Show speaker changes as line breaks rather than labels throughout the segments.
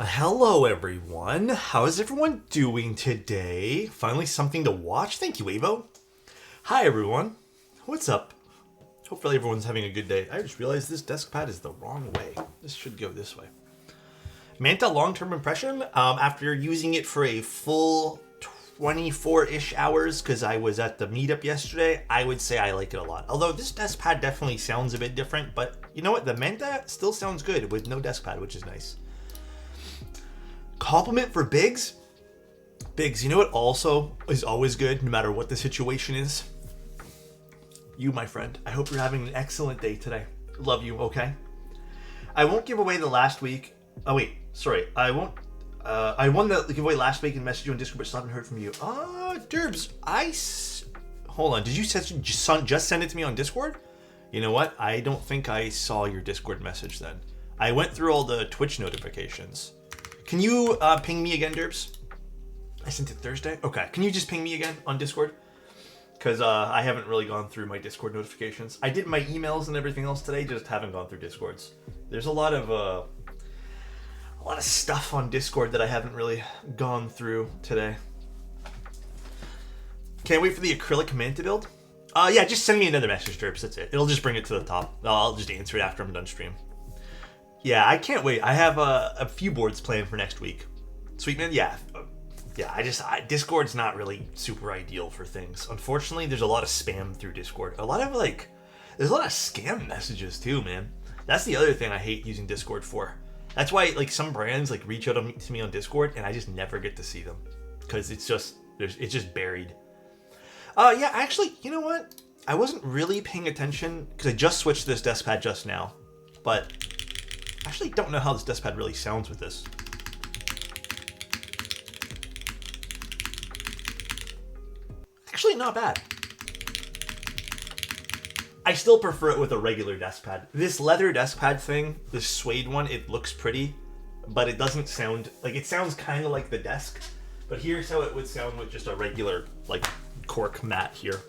Hello, everyone. How is everyone doing today? Finally, something to watch. Thank you, Avo. Hi, everyone. What's up? Hopefully, everyone's having a good day. I just realized this desk pad is the wrong way. This should go this way. Manta long-term impression. After using it for a full 24-ish hours, because I was at the meetup yesterday, I would say I like it a lot. Although this desk pad definitely sounds a bit different, but you know what? The Manta still sounds good with no desk pad, which is nice. Compliment for Biggs. Biggs, you know what also is always good, no matter what the situation is? You, my friend. I hope you're having an excellent day today. Love you, okay? I won't give away the last week. Oh, wait. Sorry. I won't. I won the giveaway last week and messaged you on Discord, but still haven't heard from you. Derbs, hold on. Did you just send it to me on Discord? You know what? I don't think I saw your Discord message then. I went through all the Twitch notifications. Can you ping me again, Derbs? I sent it Thursday? Okay. Can you just ping me again on Discord? Because I haven't really gone through my Discord notifications. I did my emails and everything else today, just haven't gone through Discords. There's a lot of stuff on Discord that I haven't really gone through today. Can't wait for the acrylic Manta build. Yeah, just send me another message, Derbs. That's it. It'll just bring it to the top. I'll just answer it after I'm done stream. Yeah, I can't wait. I have a few boards planned for next week. Sweetman, yeah. Discord's not really super ideal for things. Unfortunately, there's a lot of spam through Discord. There's a lot of scam messages too, man. That's the other thing I hate using Discord for. That's why some brands reach out to me on Discord and I just never get to see them because it's just buried. Yeah, actually, you know what? I wasn't really paying attention because I just switched to this desk pad just now, but I actually don't know how this desk pad really sounds with this. Actually, not bad. I still prefer it with a regular desk pad. This leather desk pad thing, this suede one, it looks pretty, but it doesn't sound it sounds kind of like the desk. But here's how it would sound with just a regular cork mat here.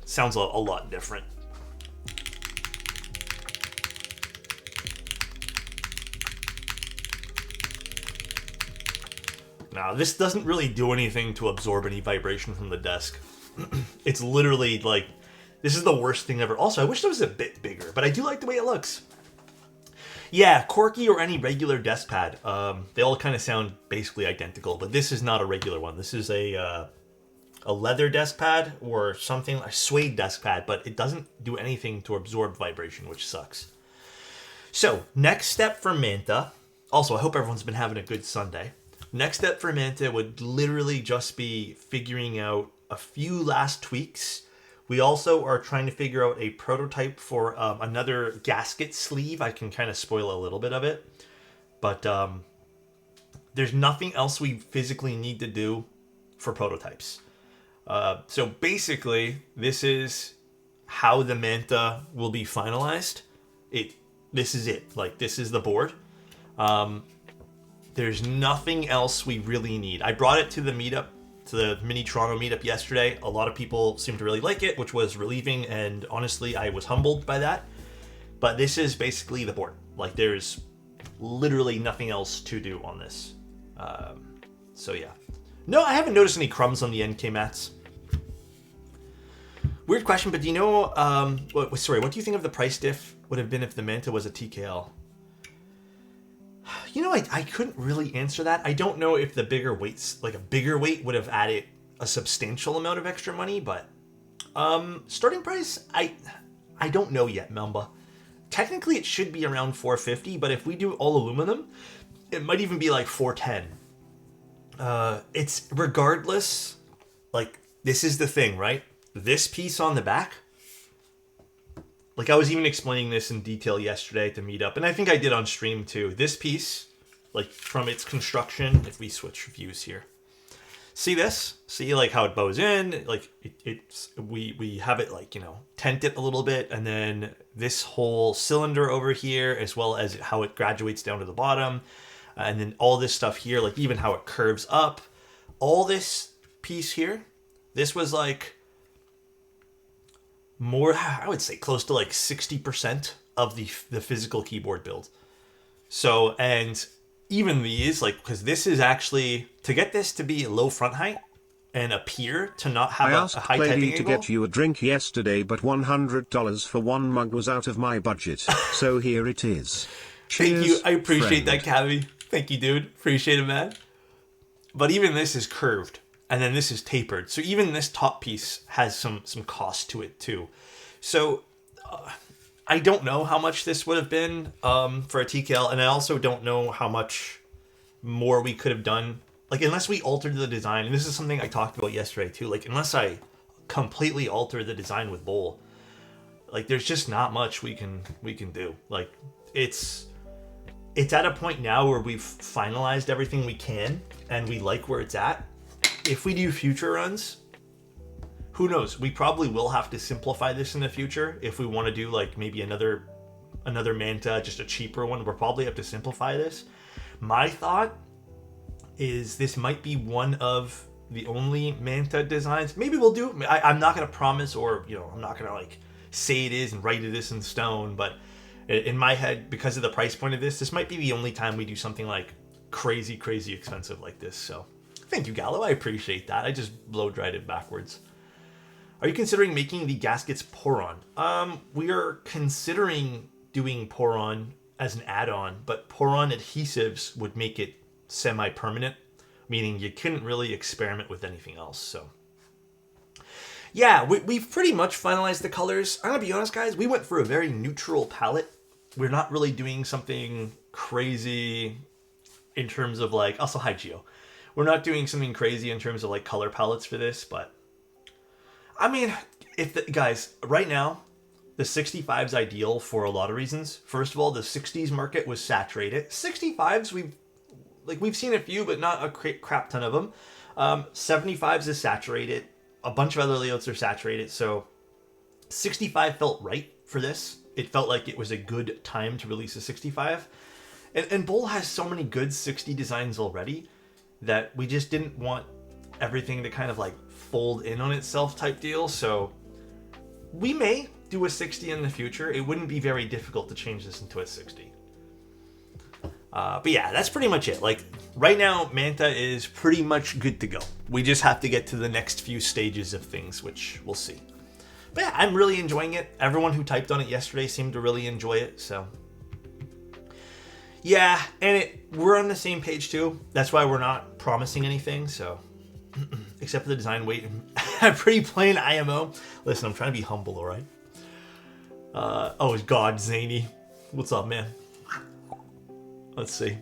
Sounds a lot different. Now, this doesn't really do anything to absorb any vibration from the desk. It's literally this is the worst thing ever. Also, I wish it was a bit bigger, but I do like the way it looks. Yeah, Corky or any regular desk pad, they all kind of sound basically identical, but this is not a regular one. This is a leather desk pad or something, a suede desk pad, but it doesn't do anything to absorb vibration, which sucks. So, next step for Manta. Also, I hope everyone's been having a good Sunday. Next step for Manta would literally just be figuring out a few last tweaks. We also are trying to figure out a prototype for another gasket sleeve. I can kind of spoil a little bit of it. But there's nothing else we physically need to do for prototypes. So basically, this is how the Manta will be finalized. This is it. This is the board. There's nothing else we really need. I brought it to the meetup, to the mini Toronto meetup yesterday. A lot of people seemed to really like it, which was relieving, and honestly, I was humbled by that. But this is basically the board. There's literally nothing else to do on this. So yeah. No, I haven't noticed any crumbs on the NK mats. Weird question, but do you know, what do you think of the price diff would have been if the Manta was a TKL? You know, I couldn't really answer that. I don't know if the bigger weights, a bigger weight would have added a substantial amount of extra money, but starting price, I don't know yet, Melba. Technically, it should be around $450, but if we do all aluminum, it might even be $410. It's regardless, this is the thing, right? This piece on the back, I was even explaining this in detail yesterday at the meetup, and I think I did on stream too. This piece, from its construction, if we switch views here, see this? See how it bows in? We have it tent it a little bit, and then this whole cylinder over here, as well as how it graduates down to the bottom, and then all this stuff here, even how it curves up. All this piece here, this was more, I would say close to 60% of the physical keyboard build. So, and even these, like, because this is actually, to get this to be low front height and appear to not have
I
a
asked
high typing
Clady to
angle.
get you a drink yesterday, but $100 for one mug was out of my budget, so here it is. Cheers,
Thank you. I appreciate
friend.
that, Cavi. Thank you, dude. Appreciate it, man. But even this is curved, and then this is tapered. So even this top piece has some cost to it too. So I don't know how much this would have been for a TKL, and I also don't know how much more we could have done. Like, unless we altered the design, and this is something I talked about yesterday too, like, unless I completely alter the design with Bowl, like, there's just not much we can do. Like, it's at a point now where we've finalized everything we can, and we like where it's at. If we do future runs, who knows? We probably will have to simplify this in the future. If we want to do, like, maybe another Manta, just a cheaper one, we'll probably have to simplify this. My thought is this might be one of the only Manta designs. Maybe we'll do. I'm not going to promise, or, you know, I'm not going to, like, say it is and write it is in stone, but in my head, because of the price point of this might be the only time we do something like crazy expensive like this. So thank you, Gallo. I appreciate that. I just blow dried it backwards. Are you considering making the gaskets pour-on? We are considering doing pour-on as an add-on, but pour-on adhesives would make it semi-permanent, meaning you couldn't really experiment with anything else. So yeah, we've pretty much finalized the colors. I'm gonna be honest, guys, we went for a very neutral palette. We're not really doing something crazy in terms of, like, also, hi Gio. We're not doing something crazy in terms of, like, color palettes for this, but I mean, guys, right now, the 65's ideal for a lot of reasons. First of all, the 60s market was saturated. 65's, we've seen a few, but not a crap ton of them. 75's is saturated. A bunch of other layouts are saturated, so 65 felt right for this. It felt like it was a good time to release a 65. And Bull has so many good 60 designs already that we just didn't want everything to kind of, like, fold in on itself type deal. So we may do a 60 in the future. It wouldn't be very difficult to change this into a 60. But yeah, that's pretty much it. Like, right now, Manta is pretty much good to go. We just have to get to the next few stages of things, which we'll see. But yeah, I'm really enjoying it. Everyone who typed on it yesterday seemed to really enjoy it, so yeah, and we're on the same page too. That's why we're not promising anything, so except for the design weight. Pretty plain IMO. Listen, I'm trying to be humble, alright? Oh, God, Zany. What's up, man? Let's see.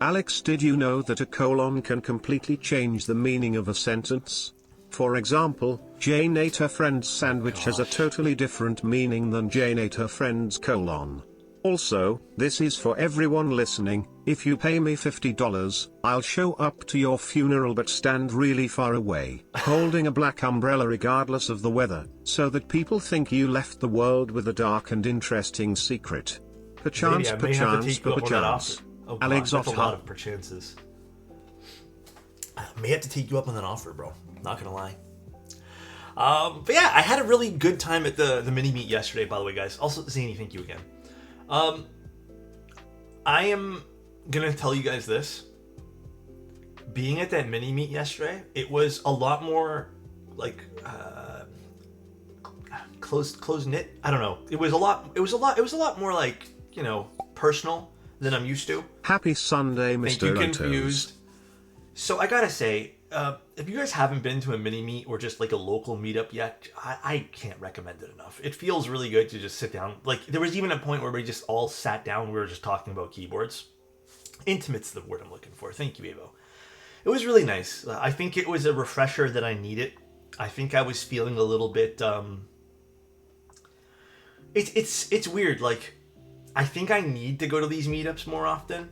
Alex, did you know that a colon can completely change the meaning of a sentence? For example, Jane ate her friend's sandwich has a totally different meaning than Jane ate her friend's colon. Also, this is for everyone listening, if you pay me $50, I'll show up to your funeral but stand really far away, holding a black umbrella regardless of the weather, so that people think you left the world with a dark and interesting secret. Perchance, perchance, perchance.
Oh God, that's a lot of perchances. I may have to take you up on that offer, bro. Not gonna lie. But yeah, I had a really good time at the mini meet yesterday, by the way, guys. Also, Zany, thank you again. I am gonna tell you guys this. Being at that mini meet yesterday, it was a lot more like close knit. I don't know. It was a lot more like, you know, personal than I'm used to.
Happy Sunday, Mr.
Confused. So I gotta say, if you guys haven't been to a mini meet or just like a local meetup yet, I can't recommend it enough. It feels really good to just sit down. Like, there was even a point where we just all sat down. We were just talking about keyboards. Intimate's the word I'm looking for. Thank you, Evo. It was really nice. I think it was a refresher that I needed. I think I was feeling a little bit. It's weird. Like, I think I need to go to these meetups more often,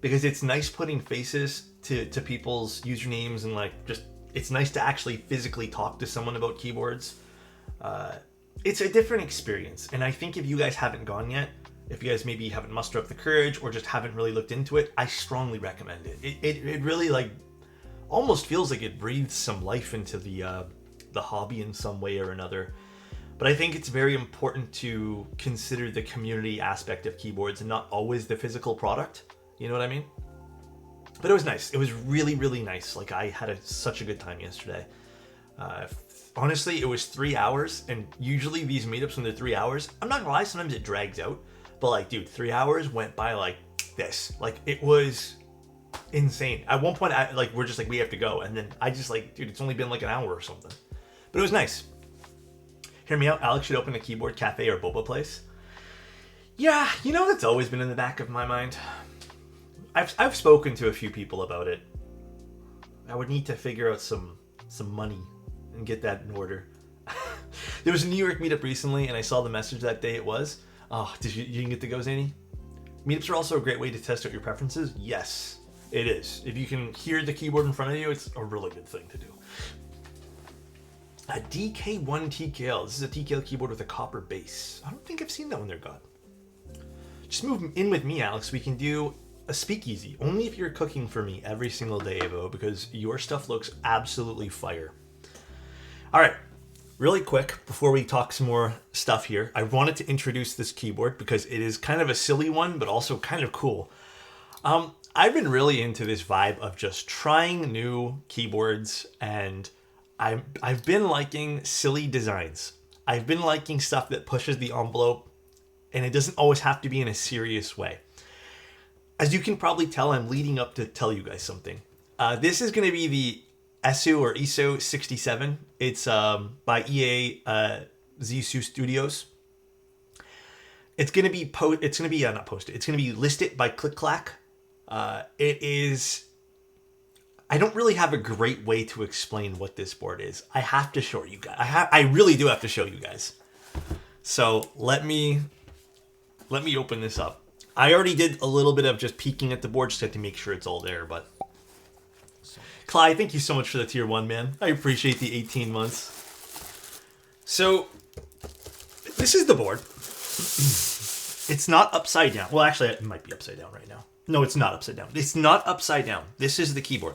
because it's nice putting faces to people's usernames, and like, just, it's nice to actually physically talk to someone about keyboards. It's a different experience, and I think if you guys haven't gone yet, if you guys maybe haven't mustered up the courage or just haven't really looked into it, I strongly recommend it. It really, like, almost feels like it breathes some life into the hobby in some way or another. But I think it's very important to consider the community aspect of keyboards and not always the physical product. You know what I mean? But it was nice. It was really, really nice. Like, I had such a good time yesterday. Honestly, it was 3 hours, and usually these meetups, when they're 3 hours, I'm not gonna lie, sometimes it drags out. But, like, dude, 3 hours went by like this. Like, it was insane. At one point, we're just like, we have to go. And then I just like, dude, it's only been like an hour or something. But it was nice. Hear me out. Alex should open a keyboard cafe or boba place. Yeah, you know, that's always been in the back of my mind. I've spoken to a few people about it. I would need to figure out some money and get that in order. There was a New York meetup recently, and I saw the message that day it was. Oh, you didn't get to go, Zany? Meetups are also a great way to test out your preferences. Yes, it is. If you can hear the keyboard in front of you, it's a really good thing to do. A DK1 TKL. This is a TKL keyboard with a copper base. I don't think I've seen that one there, God. Just move in with me, Alex. We can do a speakeasy. Only if you're cooking for me every single day, Evo, because your stuff looks absolutely fire. All right. Really quick, before we talk some more stuff here, I wanted to introduce this keyboard because it is kind of a silly one, but also kind of cool. I've been really into this vibe of just trying new keyboards, and I've been liking silly designs. I've been liking stuff that pushes the envelope, and it doesn't always have to be in a serious way. As you can probably tell, I'm leading up to tell you guys something. This is going to be the ESU67. It's by ESU Studios. It's going to be not posted. It's going to be listed by ClickClack. It is. I don't really have a great way to explain what this board is. I have to show you guys. I really do have to show you guys. So let me open this up. I already did a little bit of just peeking at the board just to make sure it's all there, but. Clyde, thank you so much for the tier 1, man. I appreciate the 18 months. So, this is the board. It's not upside down. Well, actually, it might be upside down right now. No, it's not upside down. It's not upside down. This is the keyboard.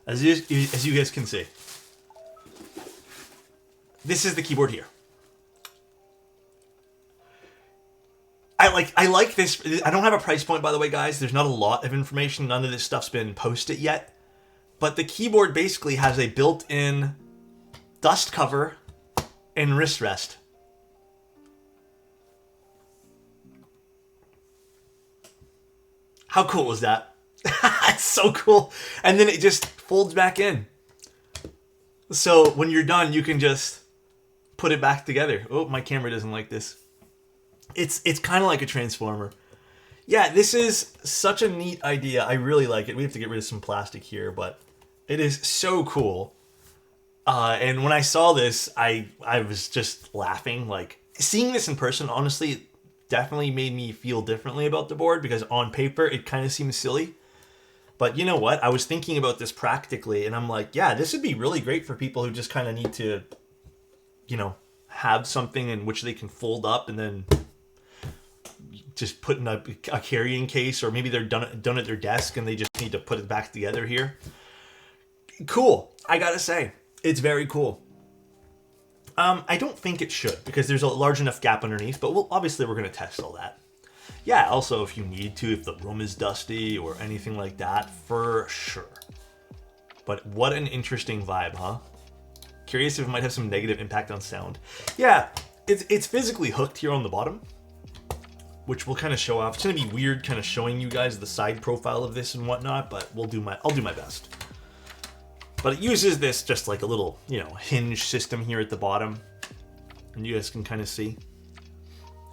As you guys can see. This is the keyboard here. I like this. I don't have a price point, by the way, guys. There's not a lot of information. None of this stuff's been posted yet. But the keyboard basically has a built-in dust cover and wrist rest. How cool is that? It's so cool. And then it just folds back in. So when you're done, you can just put it back together. Oh, my camera doesn't like this. It's kind of like a transformer. Yeah, this is such a neat idea. I really like it. We have to get rid of some plastic here, but it is so cool. And when I saw this, I was just laughing. Like, seeing this in person, honestly, definitely made me feel differently about the board, because on paper, it kind of seems silly. But you know what? I was thinking about this practically, and I'm like, yeah, this would be really great for people who just kind of need to, you know, have something in which they can fold up and then just put in a carrying case, or maybe they're done at their desk and they just need to put it back together here. Cool. I gotta say, it's very cool. I don't think it should, because there's a large enough gap underneath, but obviously we're going to test all that. Yeah, also if you need to, if the room is dusty or anything like that, for sure. But what an interesting vibe, huh? Curious if it might have some negative impact on sound. Yeah, it's physically hooked here on the bottom, which will kind of show off. It's going to be weird kind of showing you guys the side profile of this and whatnot, but I'll do my best. But it uses this just like a little, you know, hinge system here at the bottom, and you guys can kind of see.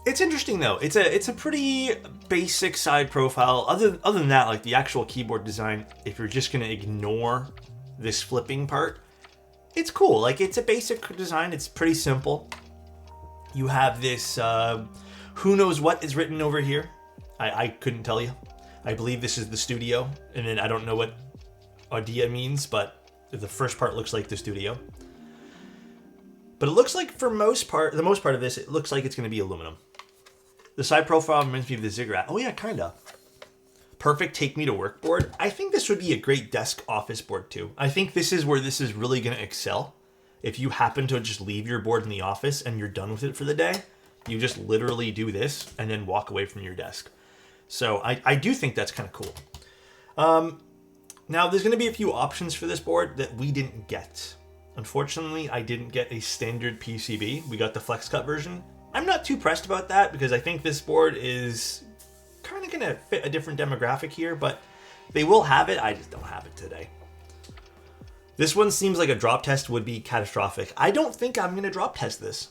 It's interesting though. It's a pretty basic side profile. Other than that, like the actual keyboard design, if you're just gonna ignore this flipping part, it's cool. Like, it's a basic design. It's pretty simple. You have this who knows what is written over here. I couldn't tell you. I believe this is the studio, and then I don't know what Audia means, but the first part looks like the studio. But it looks like the most part of this, it looks like it's going to be aluminum. The side profile reminds me of the Ziggurat. Oh yeah, kinda. Perfect take me to work board. I think this would be a great desk office board too. I think this is where this is really going to excel. If you happen to just leave your board in the office and you're done with it for the day, you just literally do this and then walk away from your desk. So I do think that's kind of cool. Now, there's going to be a few options for this board that we didn't get. Unfortunately, I didn't get a standard PCB. We got the flex cut version. I'm not too pressed about that because I think this board is kind of going to fit a different demographic here, but they will have it. I just don't have it today. This one seems like a drop test would be catastrophic. I don't think I'm going to drop test this.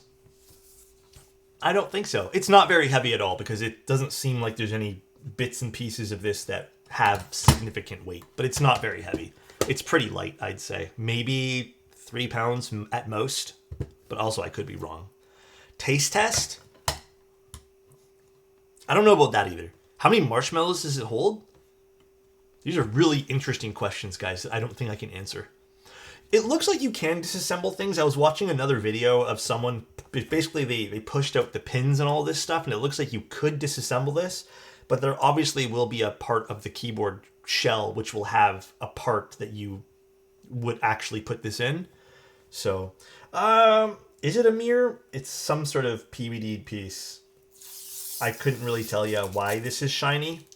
I don't think so. It's not very heavy at all because it doesn't seem like there's any bits and pieces of this that have significant weight, but it's not very heavy. It's pretty light, I'd say. Maybe 3 pounds at most, but also I could be wrong. Taste test? I don't know about that either. How many marshmallows does it hold? These are really interesting questions, guys, that I don't think I can answer. It looks like you can disassemble things. I was watching another video of someone, basically they pushed out the pins and all this stuff, and it looks like you could disassemble this, but there obviously will be a part of the keyboard shell which will have a part that you would actually put this in. So, is it a mirror? It's some sort of PVD piece. I couldn't really tell you why this is shiny.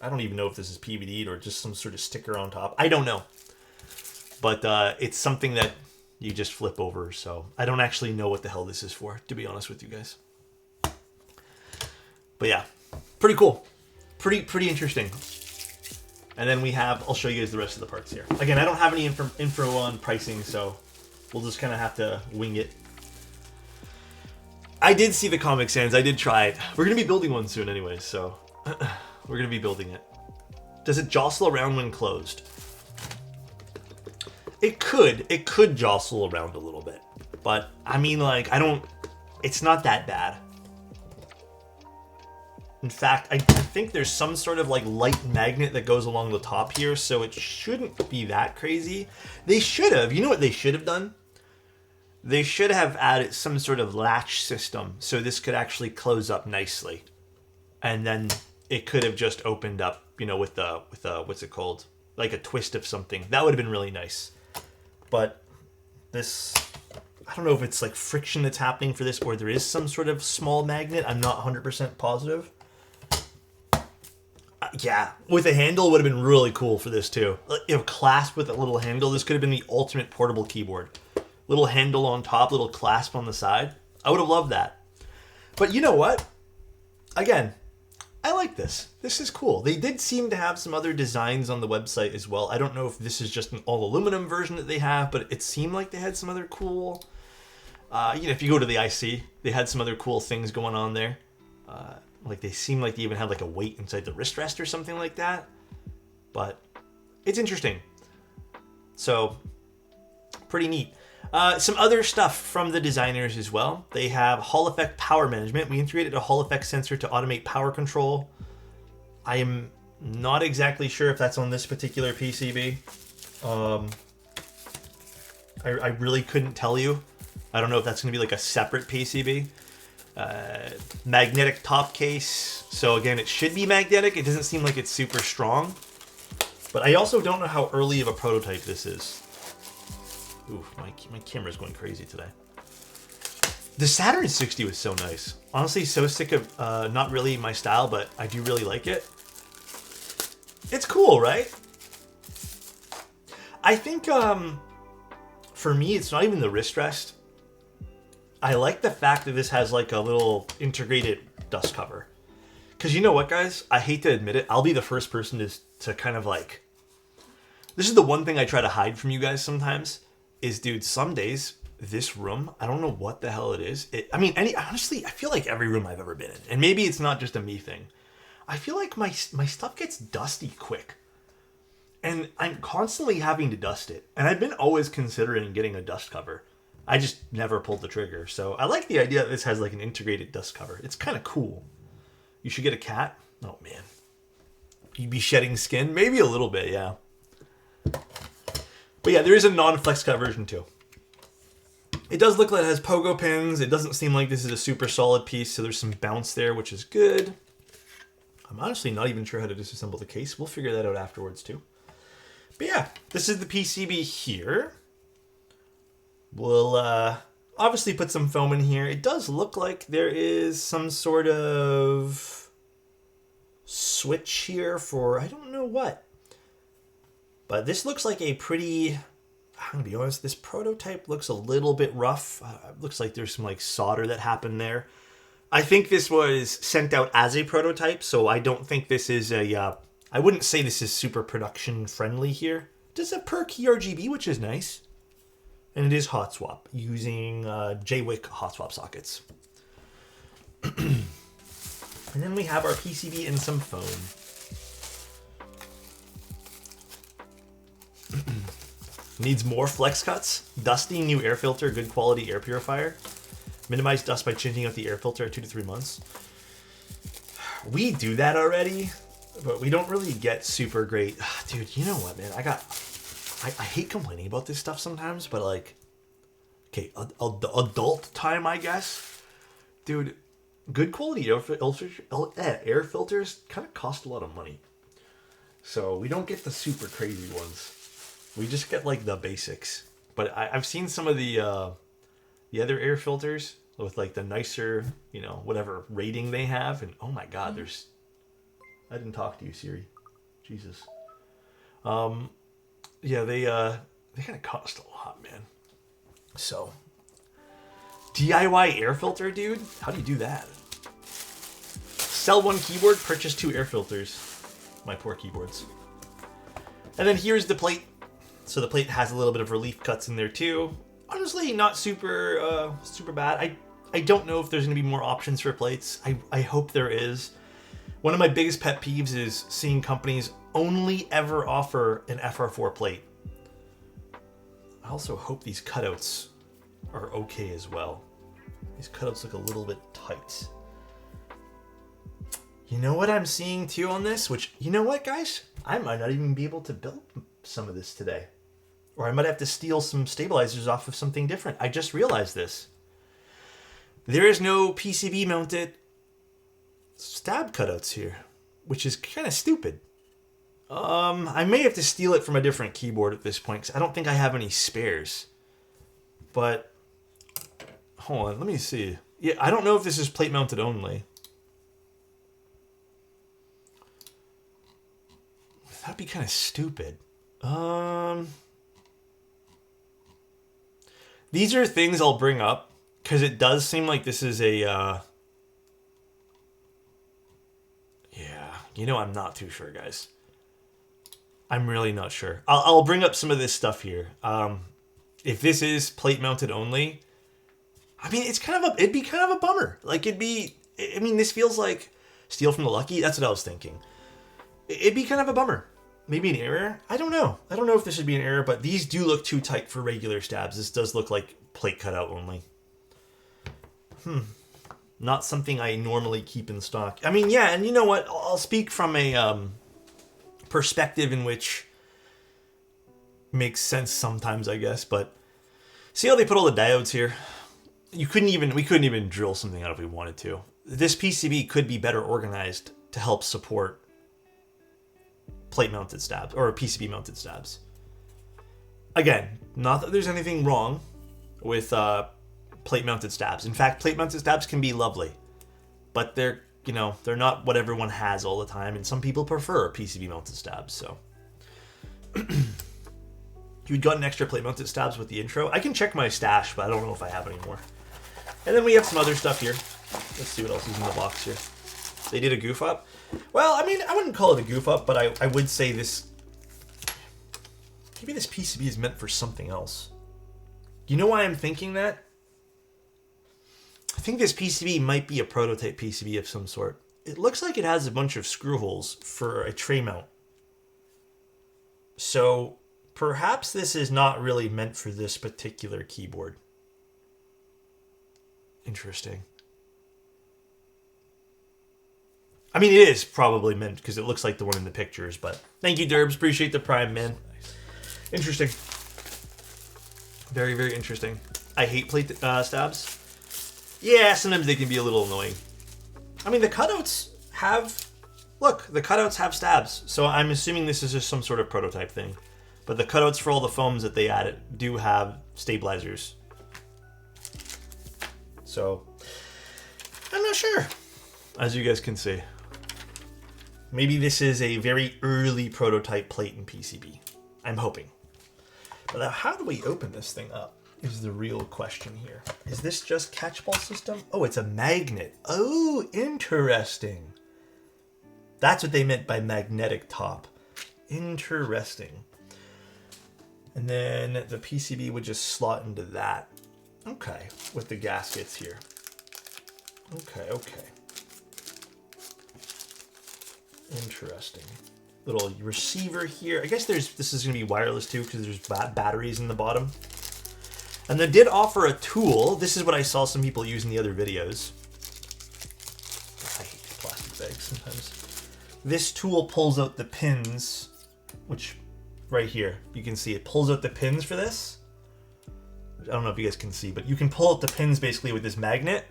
I don't even know if this is PVD'd or just some sort of sticker on top. I don't know. But it's something that you just flip over, so I don't actually know what the hell this is for, to be honest with you guys. But yeah, pretty cool. Pretty interesting. And then we have, I'll show you guys the rest of the parts here. Again, I don't have any info on pricing, so we'll just kind of have to wing it. I did see the Comic Sans. I did try it. We're going to be building one soon anyways, so we're going to be building it. Does it jostle around when closed? It could jostle around a little bit, but I mean, like, it's not that bad. In fact, I think there's some sort of like light magnet that goes along the top here, so it shouldn't be that crazy. They should have, you know what they should have done? They should have added some sort of latch system so this could actually close up nicely. And then it could have just opened up, you know, with a what's it called? Like a twist of something. That would have been really nice. But this, I don't know if it's like friction that's happening for this or there is some sort of small magnet. I'm not 100% positive. Yeah, with a handle would have been really cool for this too. You know, clasp with a little handle. This could have been the ultimate portable keyboard. Little handle on top, little clasp on the side. I would have loved that. But you know what? Again, I like this. This is cool. They did seem to have some other designs on the website as well. I don't know if this is just an all aluminum version that they have, but it seemed like they had some other cool... you know, if you go to the IC, they had some other cool things going on there. Like they seem like they even had like a weight inside the wrist rest or something like that. But it's interesting. So, pretty neat. Some other stuff from the designers as well. They have Hall effect power management. We integrated a Hall effect sensor to automate power control. I am not exactly sure if that's on this particular PCB. I really couldn't tell you. I don't know if that's going to be like a separate PCB. Magnetic top case. So again, it should be magnetic. It doesn't seem like it's super strong. But I also don't know how early of a prototype this is. Oof, my camera's going crazy today. The Saturn 60 was so nice. Honestly, so sick of, not really my style, but I do really like it. It's cool, right? I think, for me, it's not even the wrist rest. I like the fact that this has like a little integrated dust cover. Because you know what, guys? I hate to admit it. I'll be the first person to kind of like... This is the one thing I try to hide from you guys sometimes. Is, dude, some days, this room, I don't know what the hell it is. Honestly, I feel like every room I've ever been in, and maybe it's not just a me thing, I feel like my stuff gets dusty quick. And I'm constantly having to dust it. And I've been always considering getting a dust cover. I just never pulled the trigger. So I like the idea that this has like an integrated dust cover. It's kind of cool. You should get a cat. Oh, man. You'd be shedding skin? Maybe a little bit, yeah. But yeah, there is a non-flex cut version too. It does look like it has pogo pins. It doesn't seem like this is a super solid piece, so there's some bounce there, which is good. I'm honestly not even sure how to disassemble the case. We'll figure that out afterwards too. But yeah, this is the PCB here. We'll obviously put some foam in here. It does look like there is some sort of switch here for, I don't know what. But this looks like a pretty, I'm gonna be honest, this prototype looks a little bit rough. Looks like there's some like solder that happened there. I think this was sent out as a prototype, so I don't think this is a, I wouldn't say this is super production friendly here. It does have per key RGB, which is nice. And it is hot swap using JWIC hot swap sockets. And then we have our PCB and some foam. Needs more flex cuts. Dusty new air filter, good quality air purifier. Minimize dust by changing out the air filter at 2 to 3 months. We do that already, but we don't really get super great. Dude, you know what, man? I hate complaining about this stuff sometimes, but like, okay, adult time, I guess. Dude, good quality air filters kind of cost a lot of money. So we don't get the super crazy ones. We just get like the basics. But I've seen some of the other air filters with like the nicer, you know, whatever rating they have, and oh my god, there's. I didn't talk to you, Siri. Jesus. Yeah, they kind of cost a lot, man. So, DIY air filter, dude. How do you do that? Sell one keyboard, purchase 2 air filters. My poor keyboards. And then here's the plate. So the plate has a little bit of relief cuts in there too. Honestly, not super super bad. I don't know if there's going to be more options for plates. I hope there is. One of my biggest pet peeves is seeing companies only ever offer an FR4 plate. I also hope these cutouts are okay as well. These cutouts look a little bit tight. You know what I'm seeing too on this? Which, you know what, guys? I might not even be able to build some of this today. Or I might have to steal some stabilizers off of something different. I just realized this. There is no PCB mounted stab cutouts here, which is kind of stupid. I may have to steal it from a different keyboard at this point, because I don't think I have any spares. But, hold on, let me see. Yeah, I don't know if this is plate mounted only. That'd be kind of stupid. These are things I'll bring up, because it does seem like this is a, yeah, you know, I'm not too sure, guys. I'm really not sure. I'll bring up some of this stuff here. If this is plate mounted only, I mean, it's kind of it'd be kind of a bummer. Like, I mean, this feels like steal from the lucky. That's what I was thinking. It'd be kind of a bummer. Maybe an error? I don't know. I don't know if this should be an error, but these do look too tight for regular stabs. This does look like plate cutout only. Not something I normally keep in stock. I mean, yeah, and you know what? I'll speak from a perspective in which makes sense sometimes, I guess, but see how they put all the diodes here? We couldn't even drill something out if we wanted to. This PCB could be better organized to help support plate mounted stabs or PCB mounted stabs. Again, not that there's anything wrong with plate mounted stabs. In fact, plate mounted stabs can be lovely, but they're not what everyone has all the time, and some people prefer PCB mounted stabs. So you'd gotten extra plate mounted stabs with the intro. I can check my stash, but I don't know if I have any more. And then we have some other stuff here. Let's see what else is in the box here. They did a goof up. Well, I mean, I wouldn't call it a goof up, but I would say this. Maybe this PCB is meant for something else. You know why I'm thinking that? I think this PCB might be a prototype PCB of some sort. It looks like it has a bunch of screw holes for a tray mount. So perhaps this is not really meant for this particular keyboard. Interesting. I mean, it is probably meant because it looks like the one in the pictures, but thank you, Derbs. Appreciate the prime, man. Interesting. Very, very interesting. I hate plate stabs. Yeah, sometimes they can be a little annoying. I mean, the cutouts have... Look, the cutouts have stabs, so I'm assuming this is just some sort of prototype thing. But the cutouts for all the foams that they added do have stabilizers. So, I'm not sure, as you guys can see. Maybe this is a very early prototype plate in PCB. I'm hoping. But now how do we open this thing up is the real question here. Is this just catch-ball system? Oh, it's a magnet. Oh, interesting. That's what they meant by magnetic top. Interesting. And then the PCB would just slot into that. Okay, with the gaskets here. Okay. Interesting. Little receiver here. I guess this is going to be wireless too because there's batteries in the bottom. And they did offer a tool. This is what I saw some people use in the other videos. I hate these plastic bags sometimes. This tool pulls out the pins, which right here, you can see it pulls out the pins for this. I don't know if you guys can see, but you can pull out the pins basically with this magnet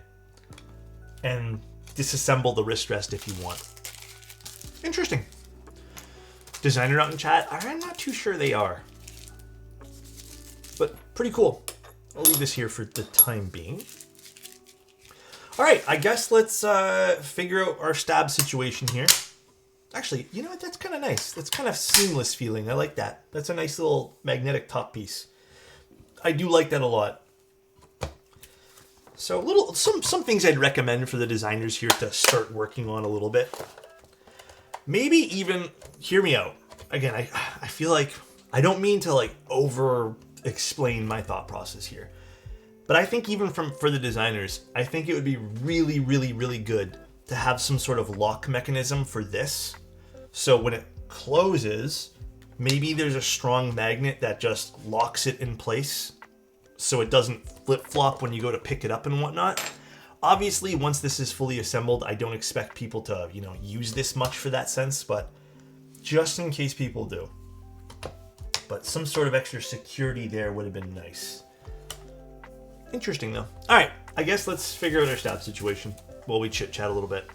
and disassemble the wrist rest if you want. Interesting. Designer out in chat? I'm not too sure they are. But pretty cool. I'll leave this here for the time being. All right, I guess let's figure out our stab situation here. Actually, you know what? That's kind of nice. That's kind of seamless feeling. I like that. That's a nice little magnetic top piece. I do like that a lot. So some things I'd recommend for the designers here to start working on a little bit. Maybe even, hear me out. Again, I feel like I don't mean to like over explain my thought process here. But I think even for the designers, I think it would be really, really, really good to have some sort of lock mechanism for this. So when it closes, maybe there's a strong magnet that just locks it in place so it doesn't flip-flop when you go to pick it up and whatnot. Obviously, once this is fully assembled, I don't expect people to, use this much for that sense, but just in case people do. But some sort of extra security there would have been nice. Interesting, though. All right, I guess let's figure out our stab situation while we chit-chat a little bit.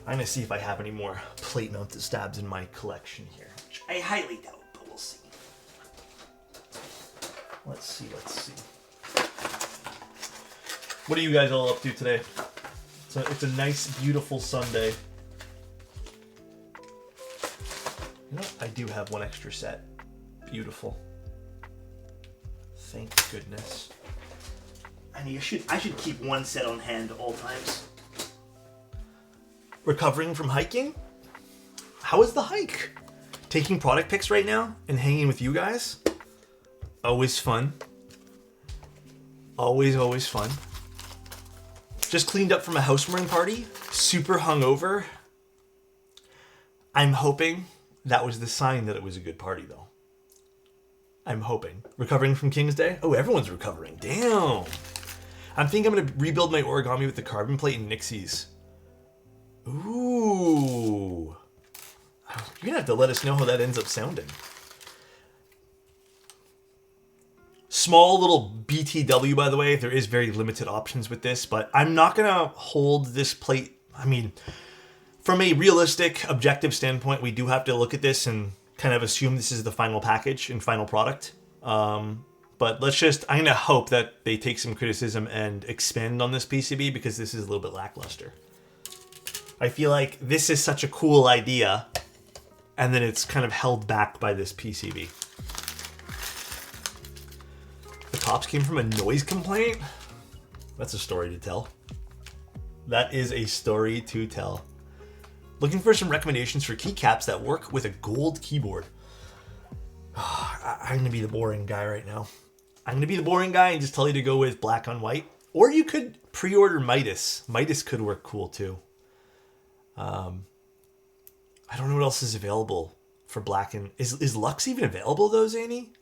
I'm going to see if I have any more plate-mounted stabs in my collection here, which I highly doubt, but we'll see. Let's see. What are you guys all up to today? It's a nice, beautiful Sunday. You know, I do have one extra set. Beautiful. Thank goodness. I should keep one set on hand at all times. Recovering from hiking? How was the hike? Taking product pics right now and hanging with you guys? Always fun. Always fun. Just cleaned up from a housewarming party. Super hungover. I'm hoping that was the sign that it was a good party, though. I'm hoping. Recovering from King's Day? Oh, everyone's recovering. Damn. I'm thinking I'm going to rebuild my origami with the carbon plate and Nixies. Ooh. You're going to have to let us know how that ends up sounding. Small little BTW, by the way. There is very limited options with this, but I'm not going to hold this plate. I mean, from a realistic, objective standpoint, we do have to look at this and kind of assume this is the final package and final product. But I'm going to hope that they take some criticism and expand on this PCB because this is a little bit lackluster. I feel like this is such a cool idea and then it's kind of held back by this PCB. The cops came from a noise complaint? That's a story to tell. That is a story to tell. Looking for some recommendations for keycaps that work with a gold keyboard. I'm going to be the boring guy right now. I'm going to be the boring guy and just tell you to go with black on white. Or you could pre-order Midas. Midas could work cool too. I don't know what else is available for black and... Is Lux even available though, Zany?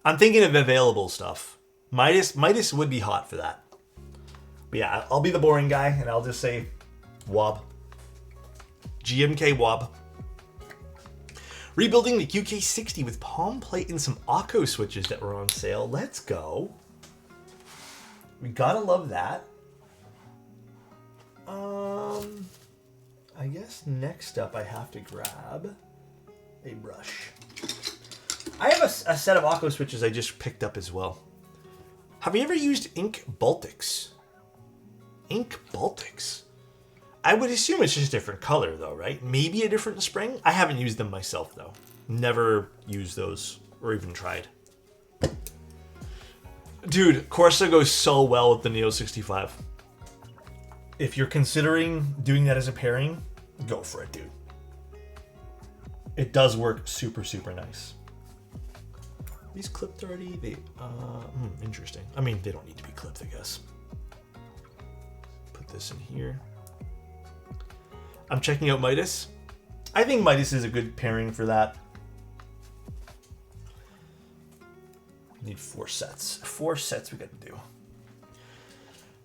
I'm thinking of available stuff. Midas would be hot for that. But yeah, I'll be the boring guy and I'll just say WOB. GMK WOB. Rebuilding the QK60 with palm plate and some Akko switches that were on sale. Let's go. We gotta love that. I guess next up I have to grab a brush. I have a set of Akko switches I just picked up as well. Have you ever used Ink Baltics? Ink Baltics? I would assume it's just a different color though, right? Maybe a different spring? I haven't used them myself though. Never used those or even tried. Dude, Corsa goes so well with the Neo 65. If you're considering doing that as a pairing, go for it, dude. It does work super, super nice. These clipped already? They, interesting. I mean, they don't need to be clipped, I guess. Put this in here. I'm checking out Midas. I think Midas is a good pairing for that. Need 4 sets. 4 sets we got to do.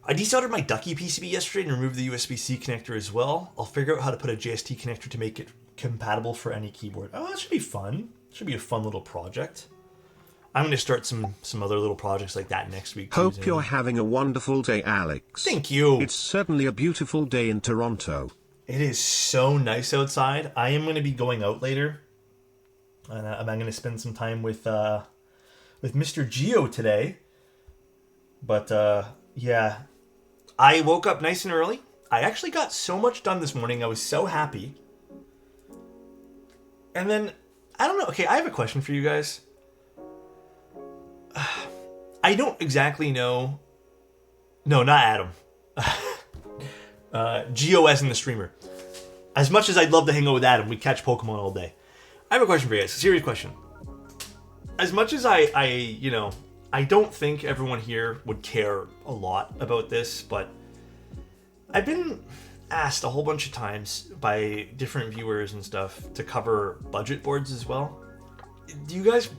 I desoldered my Ducky PCB yesterday and removed the USB-C connector as well. I'll figure out how to put a JST connector to make it compatible for any keyboard. Oh, that should be fun. Should be a fun little project. I'm going to start some other little projects like that next week.
Hope you're having a wonderful day, Alex.
Thank you.
It's certainly a beautiful day in Toronto.
It is so nice outside. I am going to be going out later. And I'm going to spend some time with Mr. Geo today. But, yeah. I woke up nice and early. I actually got so much done this morning. I was so happy. And then, I don't know. Okay, I have a question for you guys. I don't exactly know. No, not Adam. GOS and the streamer. As much as I'd love to hang out with Adam, we catch Pokemon all day. I have a question for you guys. A serious question. As much as I don't think everyone here would care a lot about this, but I've been asked a whole bunch of times by different viewers and stuff to cover budget boards as well. Do you guys,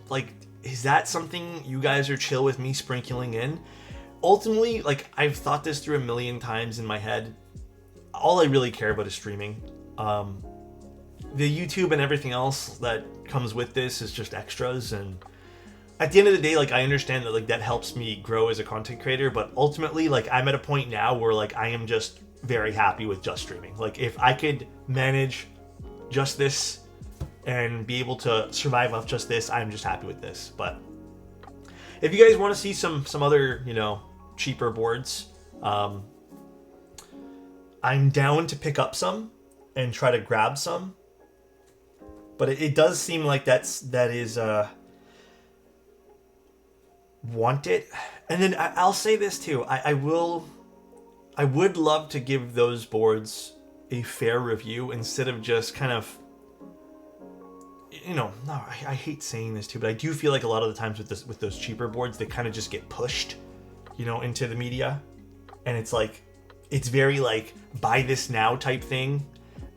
is that something you guys are chill with me sprinkling in? Ultimately, I've thought this through a million times in my head. All I really care about is streaming. The YouTube and everything else that comes with this is just extras, and at the end of the day, I understand that that helps me grow as a content creator, but ultimately, I'm at a point now where I am just very happy with just streaming. If I could manage just this and be able to survive off just this, I'm just happy with this. But if you guys want to see some other, cheaper boards, I'm down to pick up some and try to grab some. But it does seem like that is wanted. And then I'll say this too. I would love to give those boards a fair review instead of just kind of, no, I hate saying this too, but I do feel like a lot of the times with those cheaper boards, they kind of just get pushed, into the media. And it's very buy this now type thing.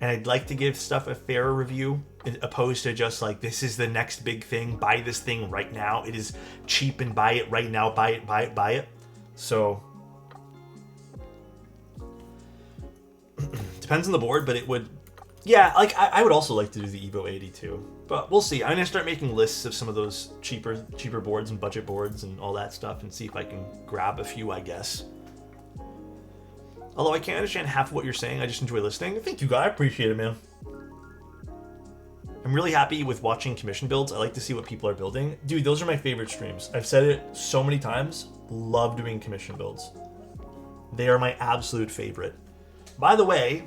And I'd like to give stuff a fair review, opposed to just this is the next big thing. Buy this thing right now. It is cheap and buy it right now. Buy it. So depends on the board, but it would, yeah. I would also like to do the Evo 80 too, but we'll see. I'm gonna start making lists of some of those cheaper boards and budget boards and all that stuff, and see if I can grab a few, I guess. Although I can't understand half of what you're saying, I just enjoy listening. Thank you, guy. I appreciate it, man. I'm really happy with watching commission builds. I like to see what people are building. Dude, those are my favorite streams. I've said it so many times. Love doing commission builds. They are my absolute favorite. By the way,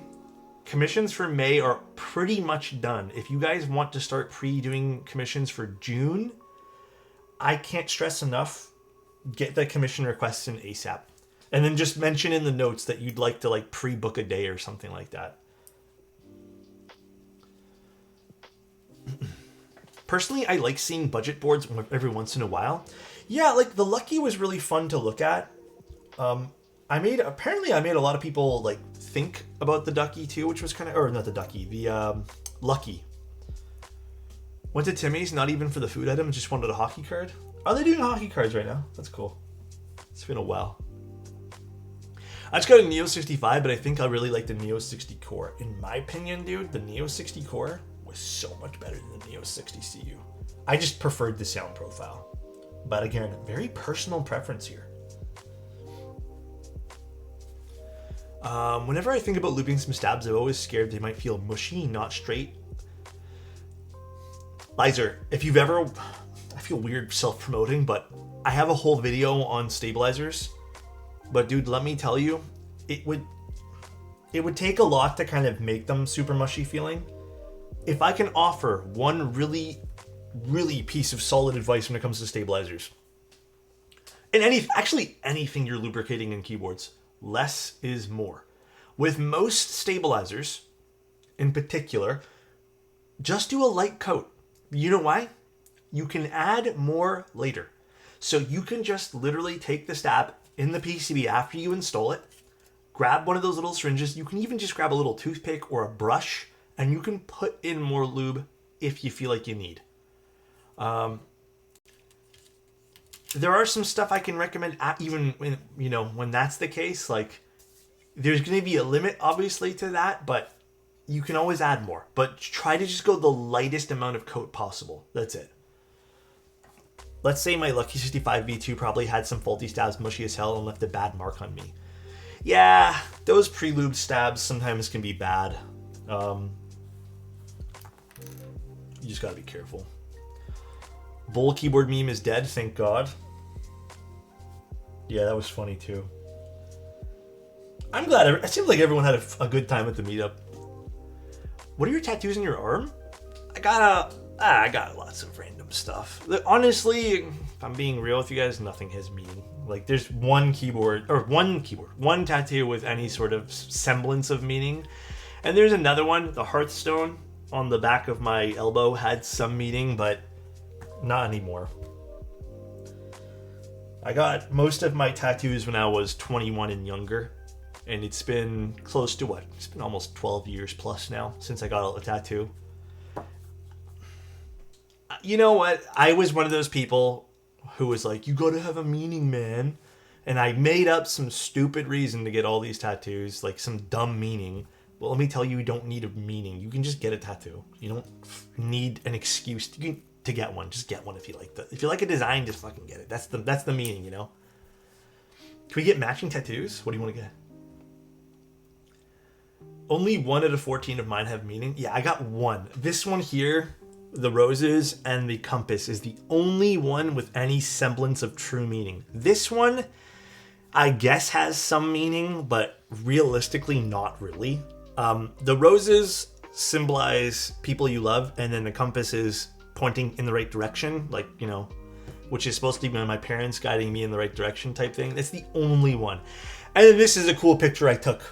commissions for May are pretty much done. If you guys want to start pre-doing commissions for June, I can't stress enough, get the commission requests in ASAP. And then just mention in the notes that you'd like to pre-book a day or something like that. Personally, I like seeing budget boards every once in a while. Yeah, the Lucky was really fun to look at. I made a lot of people think about the Ducky too, which was kind of, or not the Ducky, the Lucky. Went to Timmy's, not even for the food item, just wanted a hockey card. Are they doing hockey cards right now? That's cool. It's been a while. I just got a Neo 65, but I think I really like the Neo 60 Core. In my opinion, dude, the Neo 60 Core was so much better than the Neo 60 CU. I just preferred the sound profile. But again, very personal preference here. Whenever I think about looping some stabs, I'm always scared they might feel mushy, not straight. Lizer, if you've ever... I feel weird self-promoting, but I have a whole video on stabilizers. But dude, let me tell you, it would take a lot to kind of make them super mushy feeling. if I can offer one really, really piece of solid advice when it comes to stabilizers, and anything you're lubricating in keyboards, less is more. With most stabilizers, in particular, just do a light coat. You know why? You can add more later. So you can just literally take the stab in the PCB after you install it, grab one of those little syringes. You can even just grab a little toothpick or a brush, and you can put in more lube if you feel like you need. There are some stuff I can recommend, even when that's the case. Like, there's going to be a limit, obviously, to that, but you can always add more. But try to just go the lightest amount of coat possible. That's it. Let's say my Lucky 65 V2 probably had some faulty stabs, mushy as hell, and left a bad mark on me. Yeah, those pre-lubed stabs sometimes can be bad. You just gotta be careful. Bull keyboard meme is dead, thank God. Yeah, that was funny too. I'm glad. It seems like everyone had a good time at the meetup. What are your tattoos in your arm? I got lots of random stuff. Honestly, if I'm being real with you guys, nothing has meaning. Like, there's one tattoo with any sort of semblance of meaning. And there's another one, the Hearthstone on the back of my elbow had some meaning, but not anymore. I got most of my tattoos when I was 21 and younger. And it's been close to It's been almost 12 years plus now since I got a tattoo. You know what? I was one of those people who was like, you gotta have a meaning, man. And I made up some stupid reason to get all these tattoos, like some dumb meaning. Well, let me tell you, you don't need a meaning. You can just get a tattoo. You don't need an excuse to get one. Just get one if you like if you like a design, just fucking get it. That's the meaning, you know? Can we get matching tattoos? What do you want to get? Only 1 out of 14 of mine have meaning. Yeah, I got one. This one here, the roses and the compass, is the only one with any semblance of true meaning. This one, I guess, has some meaning, but realistically not really. The roses symbolize people you love, and then the compass is pointing in the right direction, like, which is supposed to be my parents guiding me in the right direction type thing. That's the only one. And then this is a cool picture I took.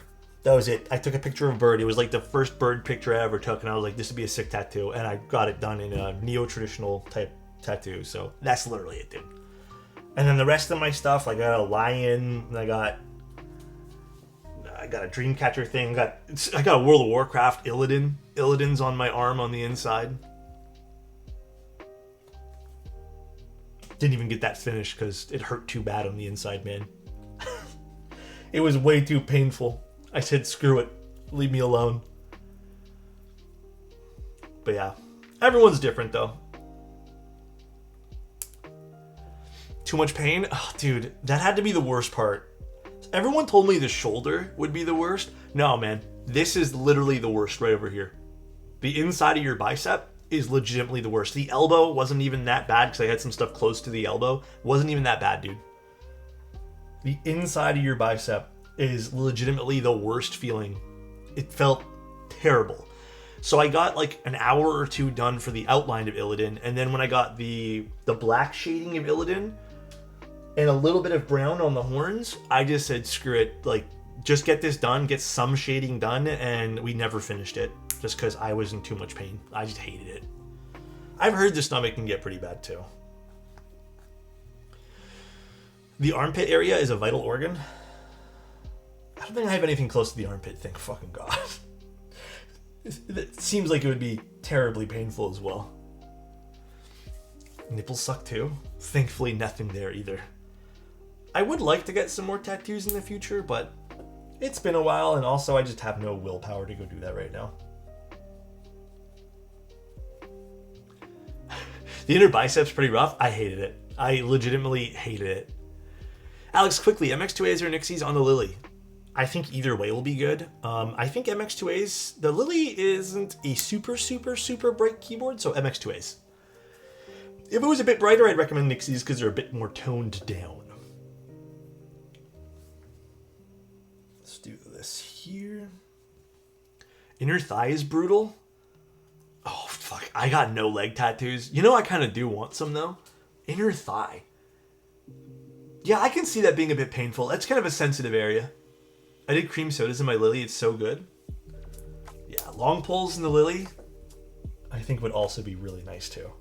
That was it. I took a picture of a bird. It was like the first bird picture I ever took, and I was like, this would be a sick tattoo. And I got it done in a neo-traditional type tattoo. So that's literally it, dude. And then the rest of my stuff, I got a lion, and I got a Dreamcatcher thing. I got a World of Warcraft Illidan. Illidan's on my arm on the inside. Didn't even get that finished because it hurt too bad on the inside, man. It was way too painful. I said, screw it. Leave me alone. But yeah, everyone's different though. Too much pain? Oh, dude, that had to be the worst part. Everyone told me the shoulder would be the worst. No, man, this is literally the worst right over here. The inside of your bicep is legitimately the worst. The elbow wasn't even that bad because I had some stuff close to the elbow. Wasn't even that bad, dude. The inside of your bicep is legitimately the worst feeling. It felt terrible. So I got like an hour or two done for the outline of Illidan, and then when I got the black shading of Illidan and a little bit of brown on the horns, I just said, screw it, like, just get this done, get some shading done, and we never finished it just because I was in too much pain. I just hated it. I've heard the stomach can get pretty bad too. The armpit area is a vital organ. I don't think I have anything close to the armpit, thank fucking God. It seems like it would be terribly painful as well. Nipples suck too. Thankfully, nothing there either. I would like to get some more tattoos in the future, but it's been a while, and also I just have no willpower to go do that right now. The inner bicep's pretty rough. I hated it. I legitimately hated it. Alex, quickly, MX2As or Nixies on the Lily? I think either way will be good. I think MX2As, the Lily isn't a super, super, super bright keyboard, so MX2As. If it was a bit brighter, I'd recommend Nixies because they're a bit more toned down. Let's do this here. Inner thigh is brutal. I got no leg tattoos. You know, I kind of do want some, though. Inner thigh. Yeah, I can see that being a bit painful. That's kind of a sensitive area. I did cream sodas in my lily. It's so good. Yeah, long poles in the lily, I think would also be really nice, too.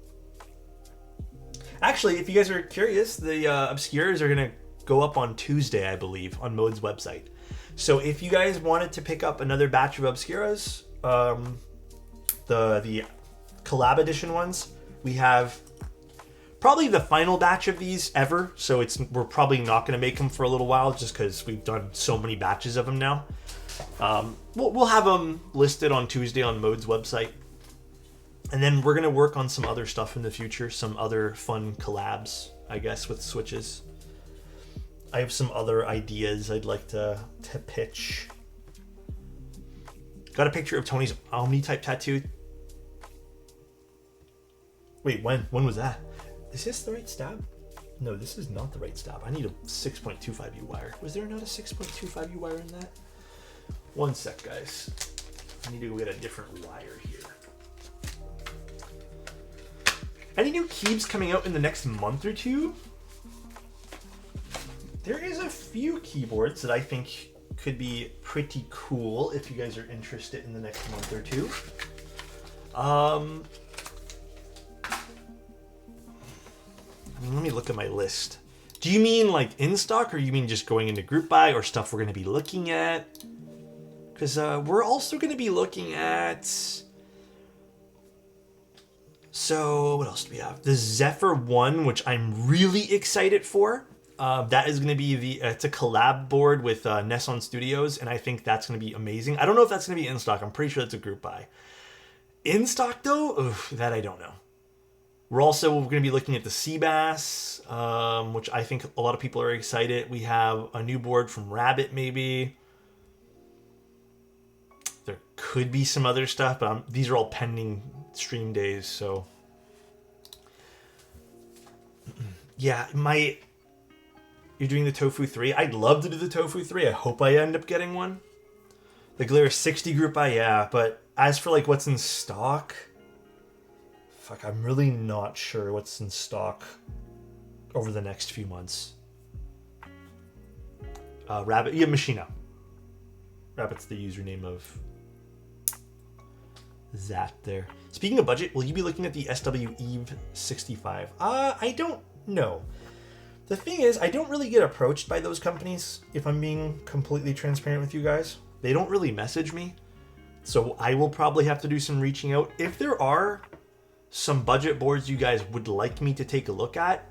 Actually, if you guys are curious, the Obscuras are going to go up on Tuesday, I believe, on Mode's website. So if you guys wanted to pick up another batch of Obscuras, the collab edition ones, we have probably the final batch of these ever. So we're probably not going to make them for a little while just because we've done so many batches of them now. We'll have them listed on Tuesday on Mode's website. And then we're going to work on some other stuff in the future, some other fun collabs, I guess, with Switches. I have some other ideas I'd like to pitch. Got a picture of Tony's Omni-type tattoo. Wait, when? When was that? Is this the right stab? No, this is not the right stab. I need a 6.25U wire. Was there not a 6.25U wire in that? One sec, guys. I need to go get a different wire here. Any new keys coming out in the next month or two? There is a few keyboards that I think could be pretty cool if you guys are interested in the next month or two. Let me look at my list. Do you mean like in stock, or you mean just going into group buy, or stuff we're going to be looking at? Because we're also going to be looking at... So, what else do we have? The Zephyr 1, which I'm really excited for. That is going to be it's a collab board with Nesson Studios, and I think that's going to be amazing. I don't know if that's going to be in stock. I'm pretty sure that's a group buy. In stock, though? Oof, that I don't know. We're going to be looking at the Seabass, which I think a lot of people are excited. We have a new board from Rabbit, maybe. There could be some other stuff, but these are all pending stream days, so... Yeah, You're doing the Tofu 3? I'd love to do the Tofu 3. I hope I end up getting one. The Glare 60 group buy, yeah, but as for like what's in stock... Fuck, I'm really not sure what's in stock over the next few months. Rabbit, yeah, Machina. Rabbit's the username of that there. Speaking of budget, will you be looking at the ESU67? I don't know. The thing is, I don't really get approached by those companies, if I'm being completely transparent with you guys. They don't really message me. So I will probably have to do some reaching out. If there are some budget boards you guys would like me to take a look at,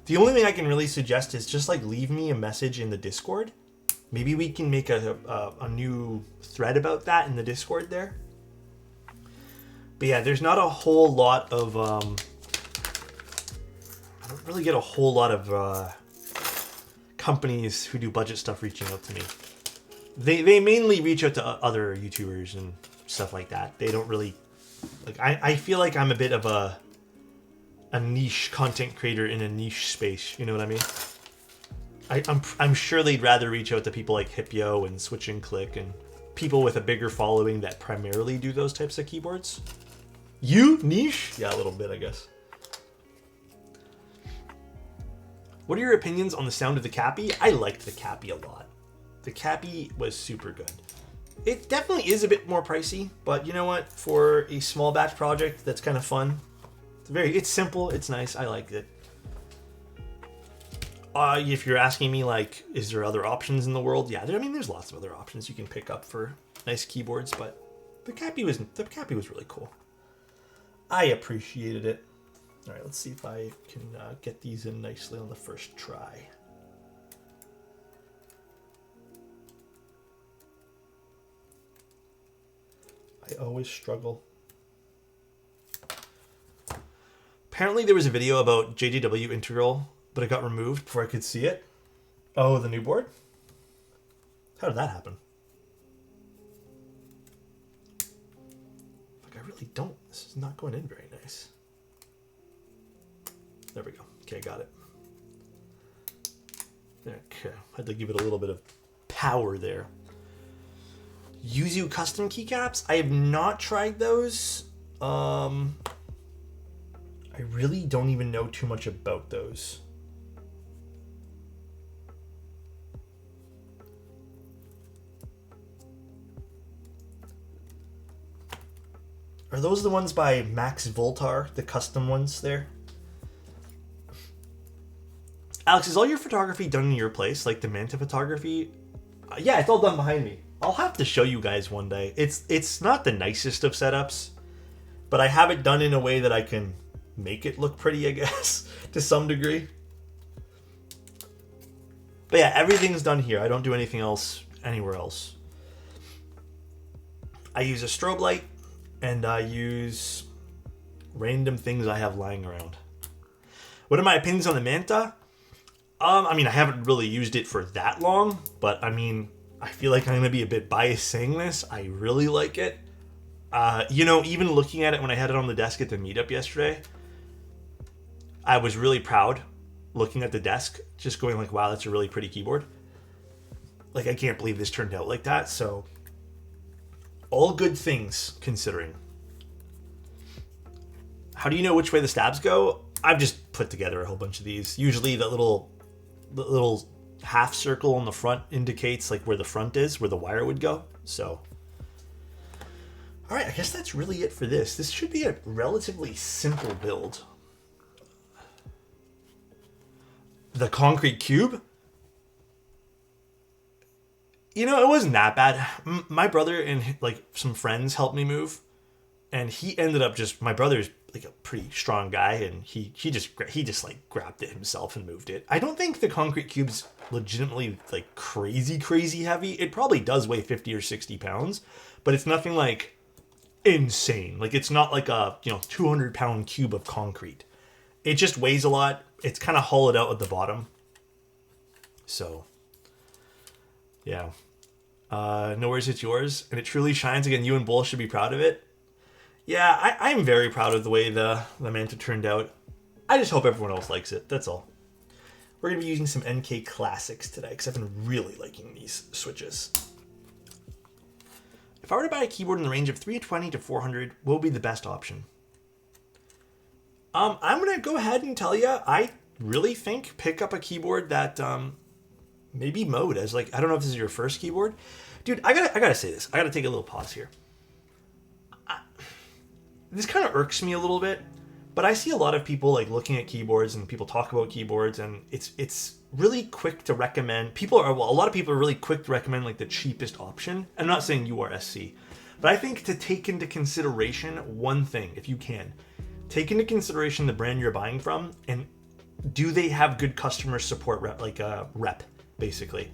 the only thing I can really suggest is just like leave me a message in the Discord. Maybe we can make a new thread about that in the Discord there. But yeah, there's not a whole lot of... I don't really get a whole lot of companies who do budget stuff reaching out to me. They mainly reach out to other YouTubers and stuff like that. They don't really... Like I feel like I'm a bit of a niche content creator in a niche space. You know what I mean? I'm sure they'd rather reach out to people like Hipyo and Switch and Click and people with a bigger following that primarily do those types of keyboards. You? Niche? Yeah, a little bit, I guess. What are your opinions on the sound of the Cappy? I liked the Cappy a lot. The Cappy was super good. It definitely is a bit more pricey, but you know what? For a small batch project that's kind of fun, it's simple, it's nice, I like it. If you're asking me, like, is there other options in the world? Yeah, there's lots of other options you can pick up for nice keyboards, but the Cappy was really cool. I appreciated it. All right, let's see if I can get these in nicely on the first try. I always struggle. Apparently there was a video about JJW Integral, but it got removed before I could see it. Oh, the new board? How did that happen? Like, I really don't. This is not going in very nice. There we go. Okay, got it. Okay, had to give it a little bit of power there. Yuzu custom keycaps? I have not tried those. I really don't even know too much about those. Are those the ones by Max Voltar, the custom ones there? Alex, is all your photography done in your place, like the Manta photography? Yeah, it's all done behind me. I'll have to show you guys one day. It's not the nicest of setups, but I have it done in a way that I can make it look pretty, I guess, to some degree. But yeah, everything's done here. I don't do anything else anywhere else. I use a strobe light, and I use random things I have lying around. What are my opinions on the Manta? I mean, I haven't really used it for that long, but I mean, I feel like I'm going to be a bit biased saying this. I really like it. You know, even looking at it when I had it on the desk at the meetup yesterday, I was really proud looking at the desk, just going like, wow, that's a really pretty keyboard. Like, I can't believe this turned out like that. So, all good things considering. How do you know which way the stabs go? I've just put together a whole bunch of these. Usually the little half circle on the front indicates like where the front is, where the wire would go. So, all right, I guess that's really it for this. This should be a relatively simple build. The concrete cube? You know, it wasn't that bad. My brother and like some friends helped me move, and he ended up just, my brother's like a pretty strong guy, and he just like grabbed it himself and moved it. I don't think the concrete cube's legitimately like crazy heavy. It probably does weigh 50 or 60 pounds, but it's nothing like insane. Like, it's not like a 200-pound cube of concrete. It just weighs a lot. It's kind of hollowed out at the bottom. So, yeah. No worries, it's yours. And it truly shines. Again, you and Bull should be proud of it. Yeah, I'm very proud of the way the Manta turned out. I just hope everyone else likes it. That's all. We're going to be using some NK Classics today, because I've been really liking these switches. If I were to buy a keyboard in the range of 320 to 400, what would be the best option? I'm going to go ahead and tell you, I really think pick up a keyboard that maybe Mode as like, I don't know if this is your first keyboard. Dude, I gotta say this. I gotta take a little pause here. This kind of irks me a little bit, but I see a lot of people like looking at keyboards, and people talk about keyboards, and it's really quick to recommend. A lot of people are really quick to recommend like the cheapest option. I'm not saying you are SC, but I think to take into consideration one thing, if you can, take into consideration the brand you're buying from, and do they have good customer support rep, basically.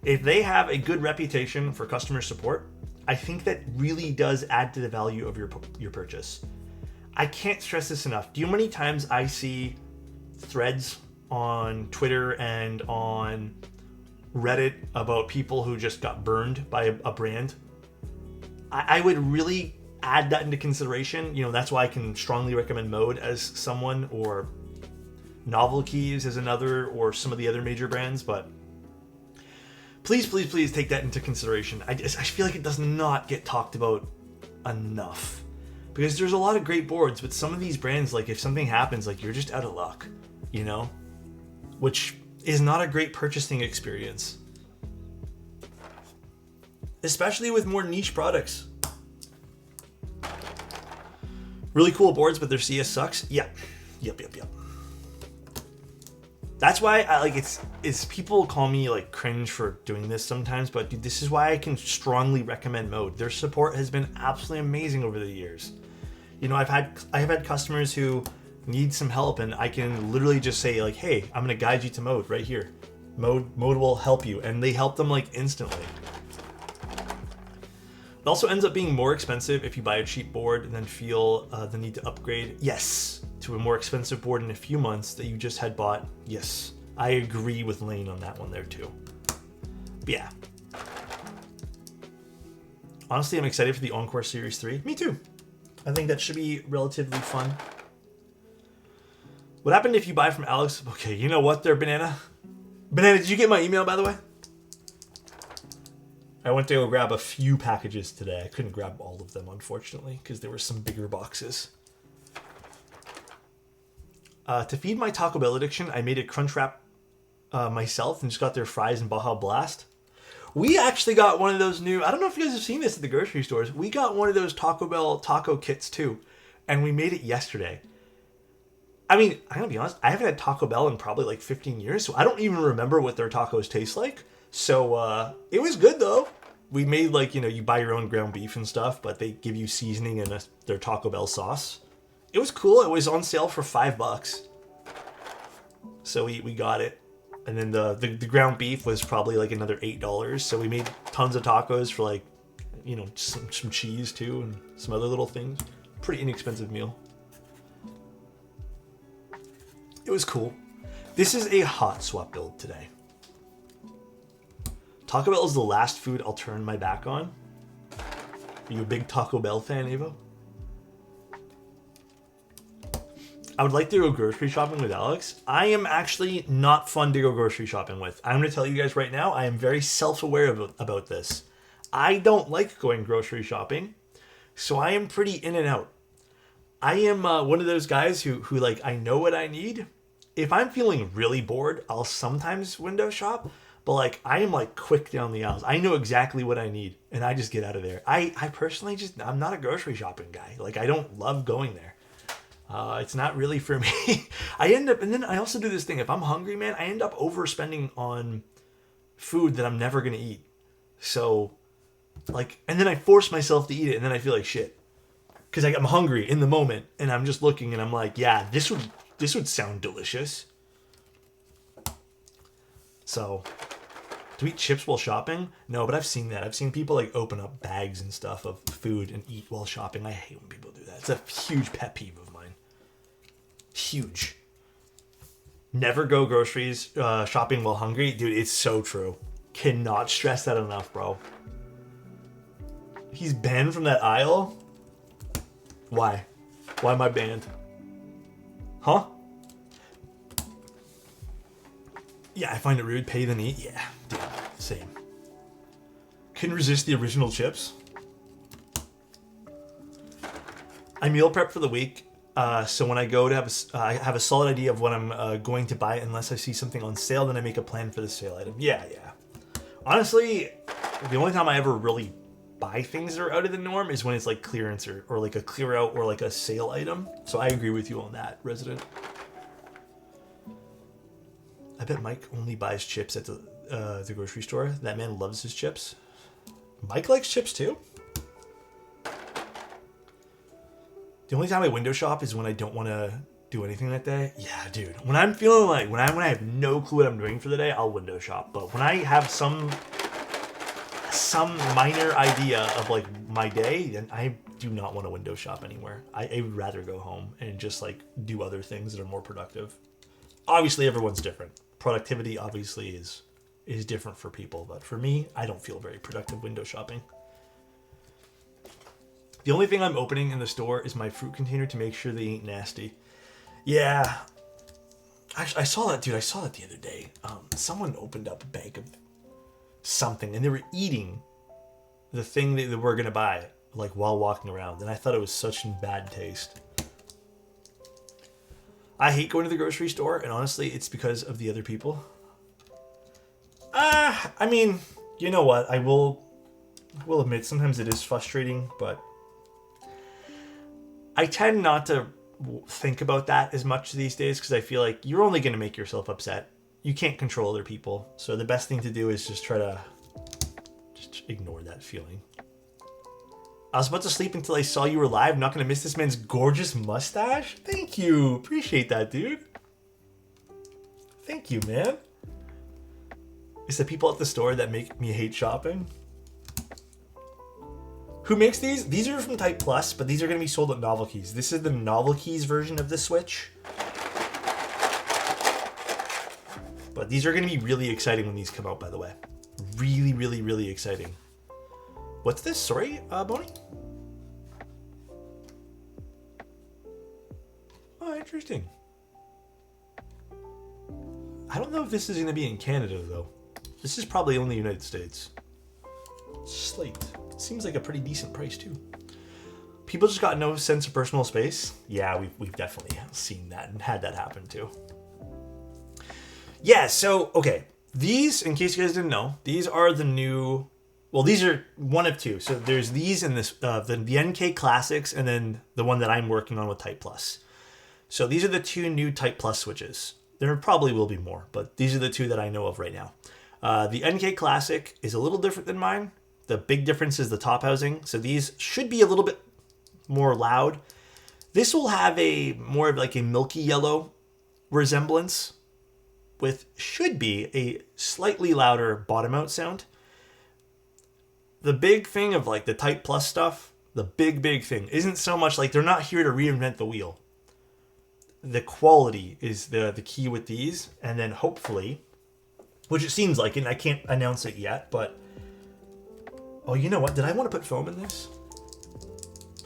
If they have a good reputation for customer support, I think that really does add to the value of your purchase. I can't stress this enough. Do you know how many times I see threads on Twitter and on Reddit about people who just got burned by a brand? I would really add that into consideration. That's why I can strongly recommend Mode as someone, or Novel Keys as another, or some of the other major brands, but please take that into consideration. I feel like it does not get talked about enough, because there's a lot of great boards, but some of these brands, like if something happens, like you're just out of luck, which is not a great purchasing experience, especially with more niche products. Really cool boards, but their CS sucks. Yep. That's why I like it's people call me like cringe for doing this sometimes, but dude, this is why I can strongly recommend Mode. Their support has been absolutely amazing over the years. I have had customers who need some help, and I can literally just say like, hey, I'm gonna guide you to Mode right here. Mode will help you, and they help them like instantly. It also ends up being more expensive if you buy a cheap board and then feel the need to upgrade. Yes, to a more expensive board in a few months that you just had bought. Yes, I agree with Lane on that one there too. But yeah. Honestly, I'm excited for the Encore Series 3. Me too. I think that should be relatively fun. What happened if you buy from Alex? Okay, you know what there, Banana? Banana, did you get my email, by the way? I went to go grab a few packages today. I couldn't grab all of them, unfortunately, because there were some bigger boxes. To feed my Taco Bell addiction, I made a crunch wrap myself and just got their fries and Baja Blast. We actually got one of those new... I don't know if you guys have seen this at the grocery stores. We got one of those Taco Bell taco kits, too. And we made it yesterday. I mean, I'm going to be honest. I haven't had Taco Bell in probably like 15 years, so I don't even remember what their tacos taste like. So, it was good, though. We made, like, you know, you buy your own ground beef and stuff, but they give you seasoning and their Taco Bell sauce. It was cool. It was on sale for $5. So we got it. And then the ground beef was probably like another $8. So we made tons of tacos for like, you know, some cheese too and some other little things. Pretty inexpensive meal. It was cool. This is a hot swap build today. Taco Bell is the last food I'll turn my back on. Are you a big Taco Bell fan, Evo? I would like to go grocery shopping with Alex. I am actually not fun to go grocery shopping with. I'm going to tell you guys right now, I am very self-aware about this. I don't like going grocery shopping, so I am pretty in and out. I am one of those guys who like, I know what I need. If I'm feeling really bored, I'll sometimes window shop, but like, I am like quick down the aisles. I know exactly what I need, and I just get out of there. I personally I'm not a grocery shopping guy. Like, I don't love going there. It's not really for me. And then I also do this thing. If I'm hungry, man, I end up overspending on food that I'm never going to eat. So, like, and then I force myself to eat it, and then I feel like shit. Because I'm hungry in the moment, and I'm just looking, and I'm like, yeah, this would sound delicious. So, to eat chips while shopping? No, but I've seen that. I've seen people, like, open up bags and stuff of food and eat while shopping. I hate when people do that. It's a huge pet peeve of mine. Huge. Never go groceries shopping while hungry. Dude, it's so true. Cannot stress that enough, bro. He's banned from that aisle? Why? Why am I banned? Huh? Yeah, I find it rude. Pay then eat. Yeah, dude, same. Couldn't resist the original chips. I meal prep for the week. So when I go to I have a solid idea of what I'm going to buy, unless I see something on sale, then I make a plan for the sale item. Yeah. Honestly, the only time I ever really buy things that are out of the norm is when it's like clearance or like a clear out or like a sale item. So I agree with you on that, Resident. I bet Mike only buys chips at the grocery store. That man loves his chips. Mike likes chips too. The only time I window shop is when I don't want to do anything that day. Yeah, dude. When I'm feeling like, when I have no clue what I'm doing for the day, I'll window shop. But when I have some minor idea of like my day, then I do not want to window shop anywhere. I would rather go home and just like do other things that are more productive. Obviously, everyone's different. Productivity obviously is different for people. But for me, I don't feel very productive window shopping. The only thing I'm opening in the store is my fruit container to make sure they ain't nasty. Yeah. I saw that, dude. I saw that the other day. Someone opened up a bag of something, and they were eating the thing that we're going to buy, like, while walking around. And I thought it was such in bad taste. I hate going to the grocery store, and honestly, it's because of the other people. I mean, you know what? I will admit, sometimes it is frustrating, but I tend not to think about that as much these days because I feel like you're only going to make yourself upset. You can't control other people. So the best thing to do is just try to just ignore that feeling. I was about to sleep until I saw you were live. I'm not going to miss this man's gorgeous mustache. Thank you. Appreciate that, dude. Thank you, man. It's the people at the store that make me hate shopping. Who makes these? These are from Type Plus, but these are going to be sold at Novelties. This is the Novelties version of the Switch. But these are going to be really exciting when these come out, by the way. Really, really, really exciting. What's this? Sorry, Bonnie? Oh, interesting. I don't know if this is going to be in Canada, though. This is probably only United States. Slate. Seems like a pretty decent price too. People just got no sense of personal space. Yeah, we've definitely seen that and had that happen too. Yeah, so, okay. These, in case you guys didn't know, these are the new... Well, these are one of two. So there's these and this, the NK Classics, and then the one that I'm working on with Type Plus. So these are the two new Type Plus switches. There probably will be more, but these are the two that I know of right now. The NK Classic is a little different than mine. The big difference is the top housing. So these should be a little bit more loud. This will have a more of like a milky yellow resemblance with should be a slightly louder bottom out sound. The big thing of like the Type Plus stuff, the big thing isn't so much like they're not here to reinvent the wheel. The quality is the key with these, and then hopefully, which it seems like, and I can't announce it yet, but oh, you know what? Did I want to put foam in this?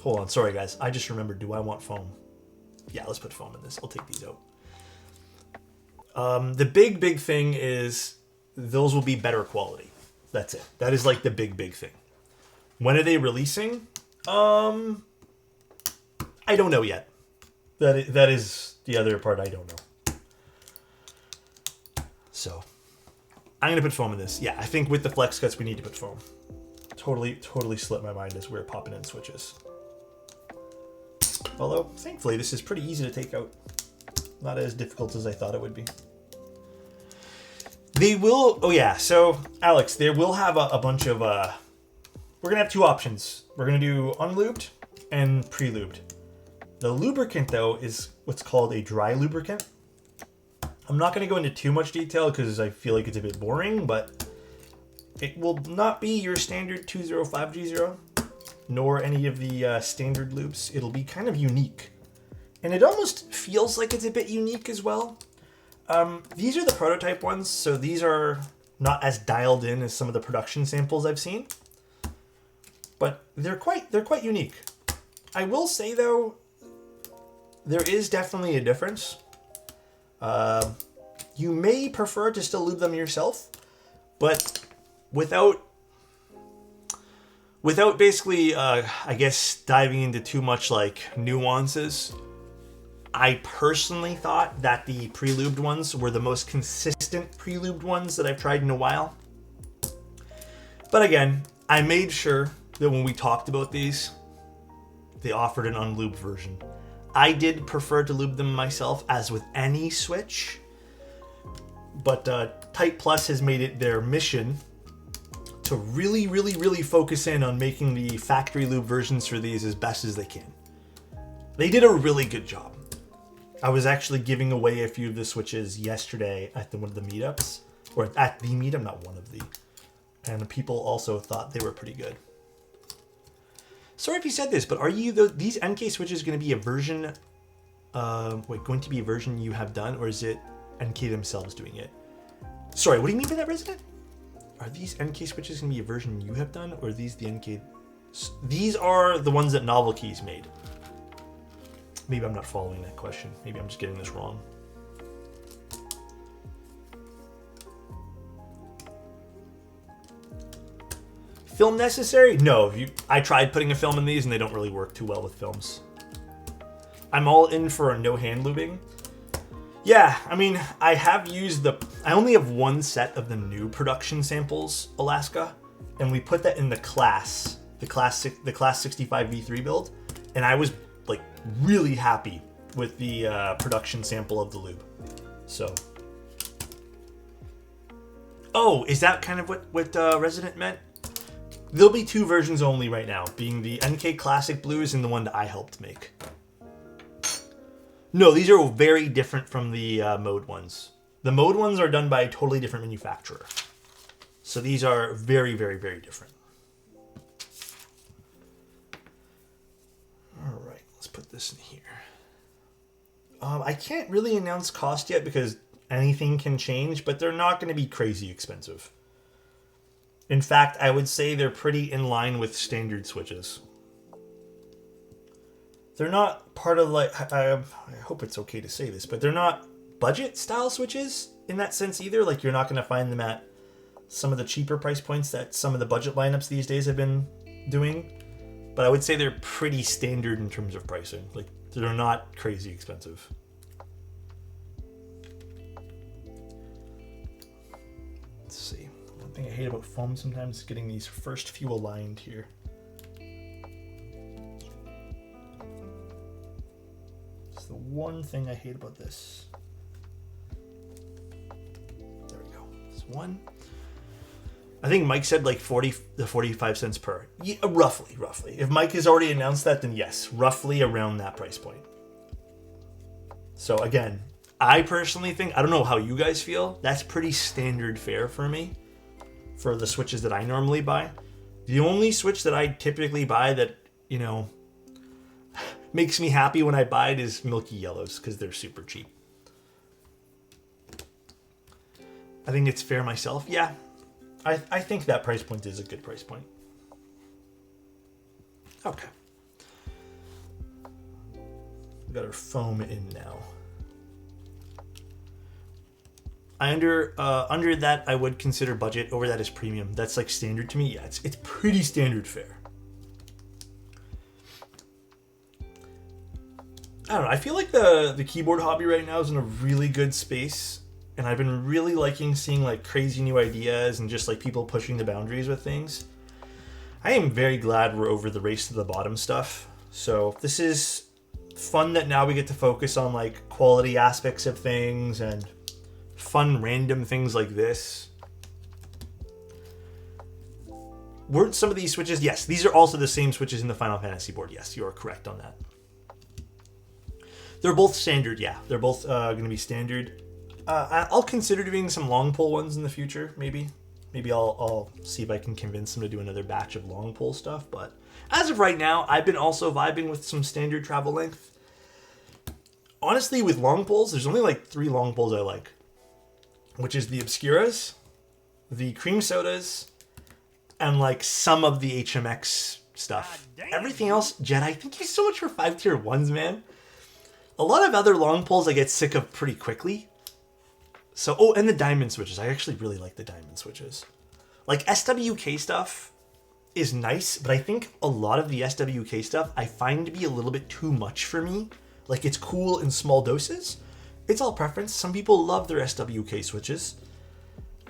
Hold on, sorry guys. I just remembered, do I want foam? Yeah, let's put foam in this. I'll take these out. The big thing is those will be better quality. That's it. That is like the big thing. When are they releasing? I don't know yet. That is the other part I don't know. So, I'm going to put foam in this. Yeah, I think with the flex cuts we need to put foam. Totally slipped my mind as we were popping in switches. Although, thankfully, this is pretty easy to take out. Not as difficult as I thought it would be. They will... Oh, yeah. So, Alex, they will have a bunch of... We're going to have two options. We're going to do unlubed and pre-lubed. The lubricant, though, is what's called a dry lubricant. I'm not going to go into too much detail because I feel like it's a bit boring, but it will not be your standard 205G0, nor any of the standard loops. It'll be kind of unique. And it almost feels like it's a bit unique as well. These are the prototype ones, so these are not as dialed in as some of the production samples I've seen. But they're quite unique. I will say, though, there is definitely a difference. You may prefer to still lube them yourself, but without basically, I guess, diving into too much like nuances, I personally thought that the pre-lubed ones were the most consistent pre-lubed ones that I've tried in a while. But again, I made sure that when we talked about these, they offered an unlubed version. I did prefer to lube them myself, as with any switch. But Type Plus has made it their mission to really focus in on making the factory lube versions for these as best as they can. They did a really good job. I was actually giving away a few of the switches yesterday at one of the meetups, or at the meetup, not one of the, and people also thought they were pretty good. Sorry if you said this, but are these NK switches going to be a version? Going to be a version you have done, or is it NK themselves doing it? Sorry, what do you mean by that, Resident? Are these NK switches going to be a version you have done, or are these the NK? These are the ones that Novel Keys made. Maybe I'm not following that question. Maybe I'm just getting this wrong. Film necessary? No. I tried putting a film in these and they don't really work too well with films. I'm all in for a no hand lubing. Yeah, I mean, I only have one set of the new production samples, Alaska, and we put that in the class 65 V3 build, and I was like really happy with the production sample of the lube. So, oh, is that kind of what Resident meant? There'll be two versions only right now, being the NK Classic Blues and the one that I helped make. No, these are very different from the mode ones. The mode ones are done by a totally different manufacturer. So these are very different. All right, let's put this in here. I can't really announce cost yet because anything can change, but they're not going to be crazy expensive. In fact, I would say they're pretty in line with standard switches. They're not part of like, I hope it's okay to say this, but they're not budget style switches in that sense either. Like you're not going to find them at some of the cheaper price points that some of the budget lineups these days have been doing. But I would say they're pretty standard in terms of pricing. Like, they're not crazy expensive. Let's see. One thing I hate about foam sometimes is getting these first few aligned here. It's the one thing I hate about this. There we go. This one. I think Mike said like 45 cents per. Yeah, roughly. If Mike has already announced that, then yes, roughly around that price point. So again, I personally think, I don't know how you guys feel, that's pretty standard fare for me for the Switches that I normally buy. The only Switch that I typically buy that, you know, makes me happy when I buy it is Milky Yellows because they're super cheap. I think it's fair myself. Yeah. I think that price point is a good price point. Okay. We got our foam in now. Under that, I would consider budget. Over that is premium. That's like standard to me. Yeah, it's pretty standard fare. I don't know. I feel like the keyboard hobby right now is in a really good space. And I've been really liking seeing like crazy new ideas and just like people pushing the boundaries with things. I am very glad we're over the race to the bottom stuff. So this is fun that now we get to focus on like quality aspects of things and fun random things like this. Weren't some of these switches? Yes, these are also the same switches in the Final Fantasy board. Yes, you are correct on that. They're both standard, yeah. They're both going to be standard. I'll consider doing some long pull ones in the future, maybe. Maybe I'll see if I can convince them to do another batch of long pull stuff. But as of right now, I've been also vibing with some standard travel length. Honestly, with long pulls, there's only like 3 long pulls I like. Which is the Obscuras, the Cream Sodas, and like some of the HMX stuff. Everything else, Jedi, thank you so much for 5 tier 1s, man. A lot of other long pulls I get sick of pretty quickly. So, oh, and the diamond switches. I actually really like the diamond switches. Like, SWK stuff is nice, but I think a lot of the SWK stuff I find to be a little bit too much for me. Like, it's cool in small doses. It's all preference. Some people love their SWK switches.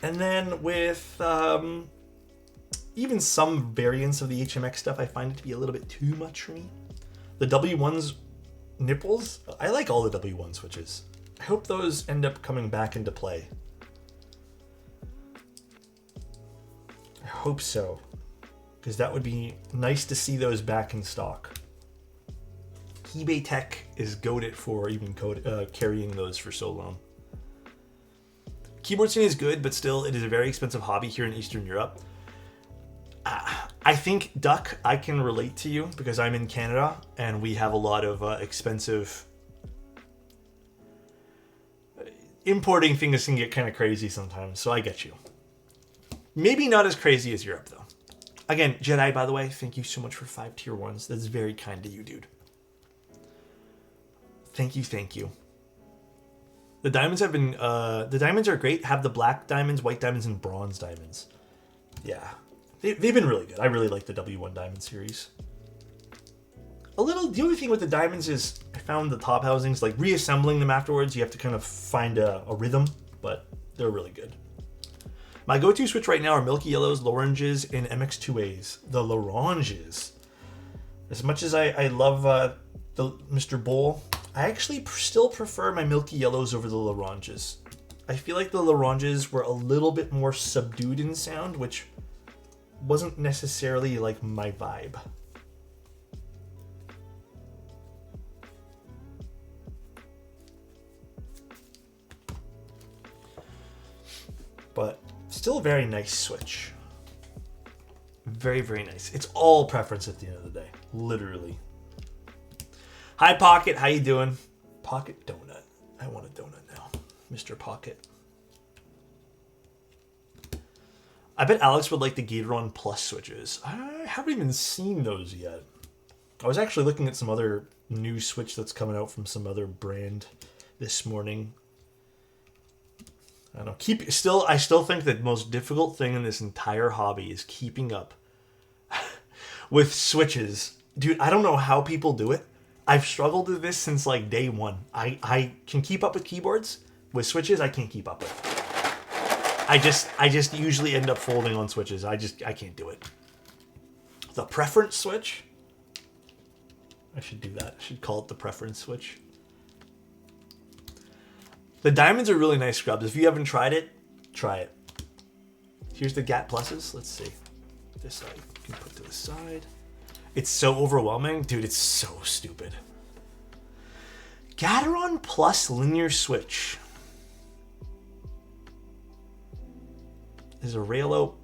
And then with even some variants of the HMX stuff, I find it to be a little bit too much for me. The W1's nipples, I like all the W1 switches. I hope those end up coming back into play. I hope so, because that would be nice to see those back in stock. eBay Tech is goated for even carrying those for so long. Keyboard scene is good, but still, it is a very expensive hobby here in Eastern Europe. I think, Duck, I can relate to you because I'm in Canada and we have a lot of expensive... Importing things can get kind of crazy sometimes, so I get you. Maybe not as crazy as Europe, though. Again, Jedi, by the way, thank you so much for 5 tier 1s. That's very kind to you, dude. Thank you. The diamonds have been... the diamonds are great. Have the black diamonds, white diamonds, and bronze diamonds. Yeah. They've been really good. I really like the W1 diamond series. The only thing with the diamonds is I found the top housings, like reassembling them afterwards, you have to kind of find a rhythm, but they're really good. My go-to switch right now are Milky Yellows, Loranges, and MX2As. The Loranges. As much as I love the Mr. Bowl, I actually still prefer my Milky Yellows over the Loranges. I feel like the Loranges were a little bit more subdued in sound, which wasn't necessarily like my vibe. But still a very nice switch. Very, very nice. It's all preference at the end of the day. Literally. Hi, Pocket. How you doing? Pocket Donut. I want a donut now. Mr. Pocket. I bet Alex would like the Gateron Plus switches. I haven't even seen those yet. I was actually looking at some other new switch that's coming out from some other brand this morning. I don't know. I still think the most difficult thing in this entire hobby is keeping up with switches. Dude, I don't know how people do it. I've struggled with this since like day one. I can keep up with keyboards. With switches, I can't keep up with. I just usually end up folding on switches. I can't do it. The preference switch? I should do that. I should call it the preference switch. The diamonds are really nice scrubs. If you haven't tried it, try it. Here's the GAT pluses. Let's see. This side you can put to the side. It's so overwhelming. Dude, it's so stupid. Gateron plus linear switch. Is a rail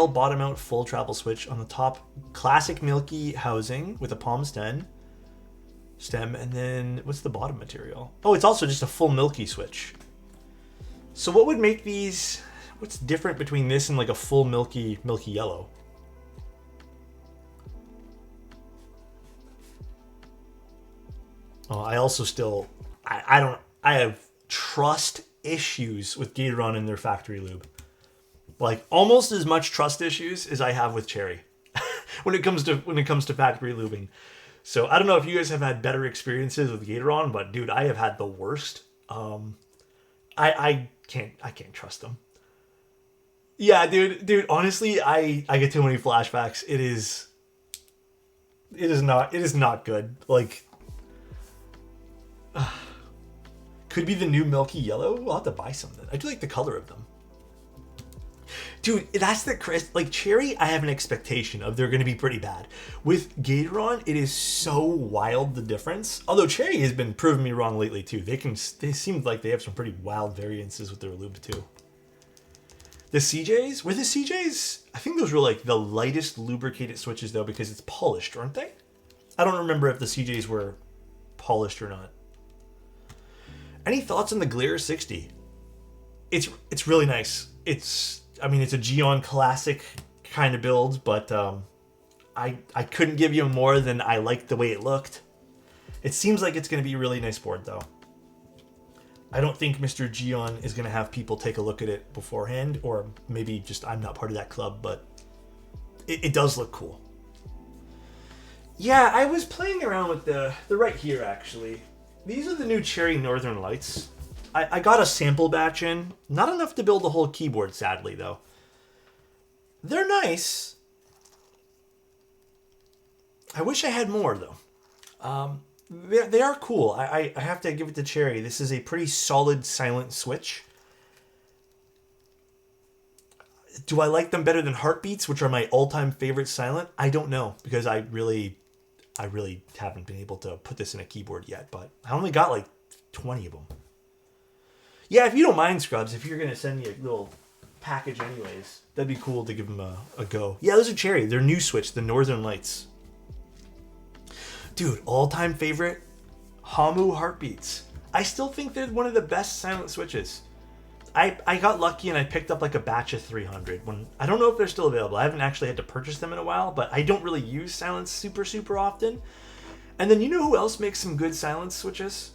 bottom out full travel switch on the top. Classic milky housing with a palm stem. And then what's the bottom material? Oh, it's also just a full milky switch. So what would make these, what's different between this and like a full milky yellow? Oh, I also still, I have trust issues with Gateron and their factory lube. Like almost as much trust issues as I have with Cherry when it comes to factory lubing. So I don't know if you guys have had better experiences with Gateron, but dude, I have had the worst. I can't trust them. Yeah, dude, honestly, I get too many flashbacks. It is not good. Like, could be the new milky yellow. We'll have to buy some then. I do like the color of them. Dude, that's the like Cherry. I have an expectation of they're going to be pretty bad. With Gateron, it is so wild the difference. Although Cherry has been proving me wrong lately too. They seem like they have some pretty wild variances with their lube too. The CJs, were the CJs? I think those were like the lightest lubricated switches though because it's polished, aren't they? I don't remember if the CJs were polished or not. Any thoughts on the Glare 60? It's really nice. It's a Geon classic kind of build, but I couldn't give you more than I liked the way it looked. It seems like it's going to be a really nice board, though. I don't think Mr. Geon is going to have people take a look at it beforehand, or maybe just I'm not part of that club, but it does look cool. Yeah, I was playing around with the right here, actually. These are the new Cherry Northern Lights. I got a sample batch in. Not enough to build a whole keyboard, sadly, though. They're nice. I wish I had more, though. They are cool. I have to give it to Cherry. This is a pretty solid silent switch. Do I like them better than Heartbeats, which are my all-time favorite silent? I don't know, because I really haven't been able to put this in a keyboard yet, but I only got like 20 of them. Yeah, if you don't mind, Scrubs, if you're going to send me a little package anyways, that'd be cool to give them a go. Yeah, those are Cherry. They're new switch, the Northern Lights. Dude, all-time favorite, Hamu Heartbeats. I still think they're one of the best silent switches. I got lucky and I picked up like a batch of 300. I don't know if they're still available. I haven't actually had to purchase them in a while, but I don't really use silence super often. And then you know who else makes some good silence switches?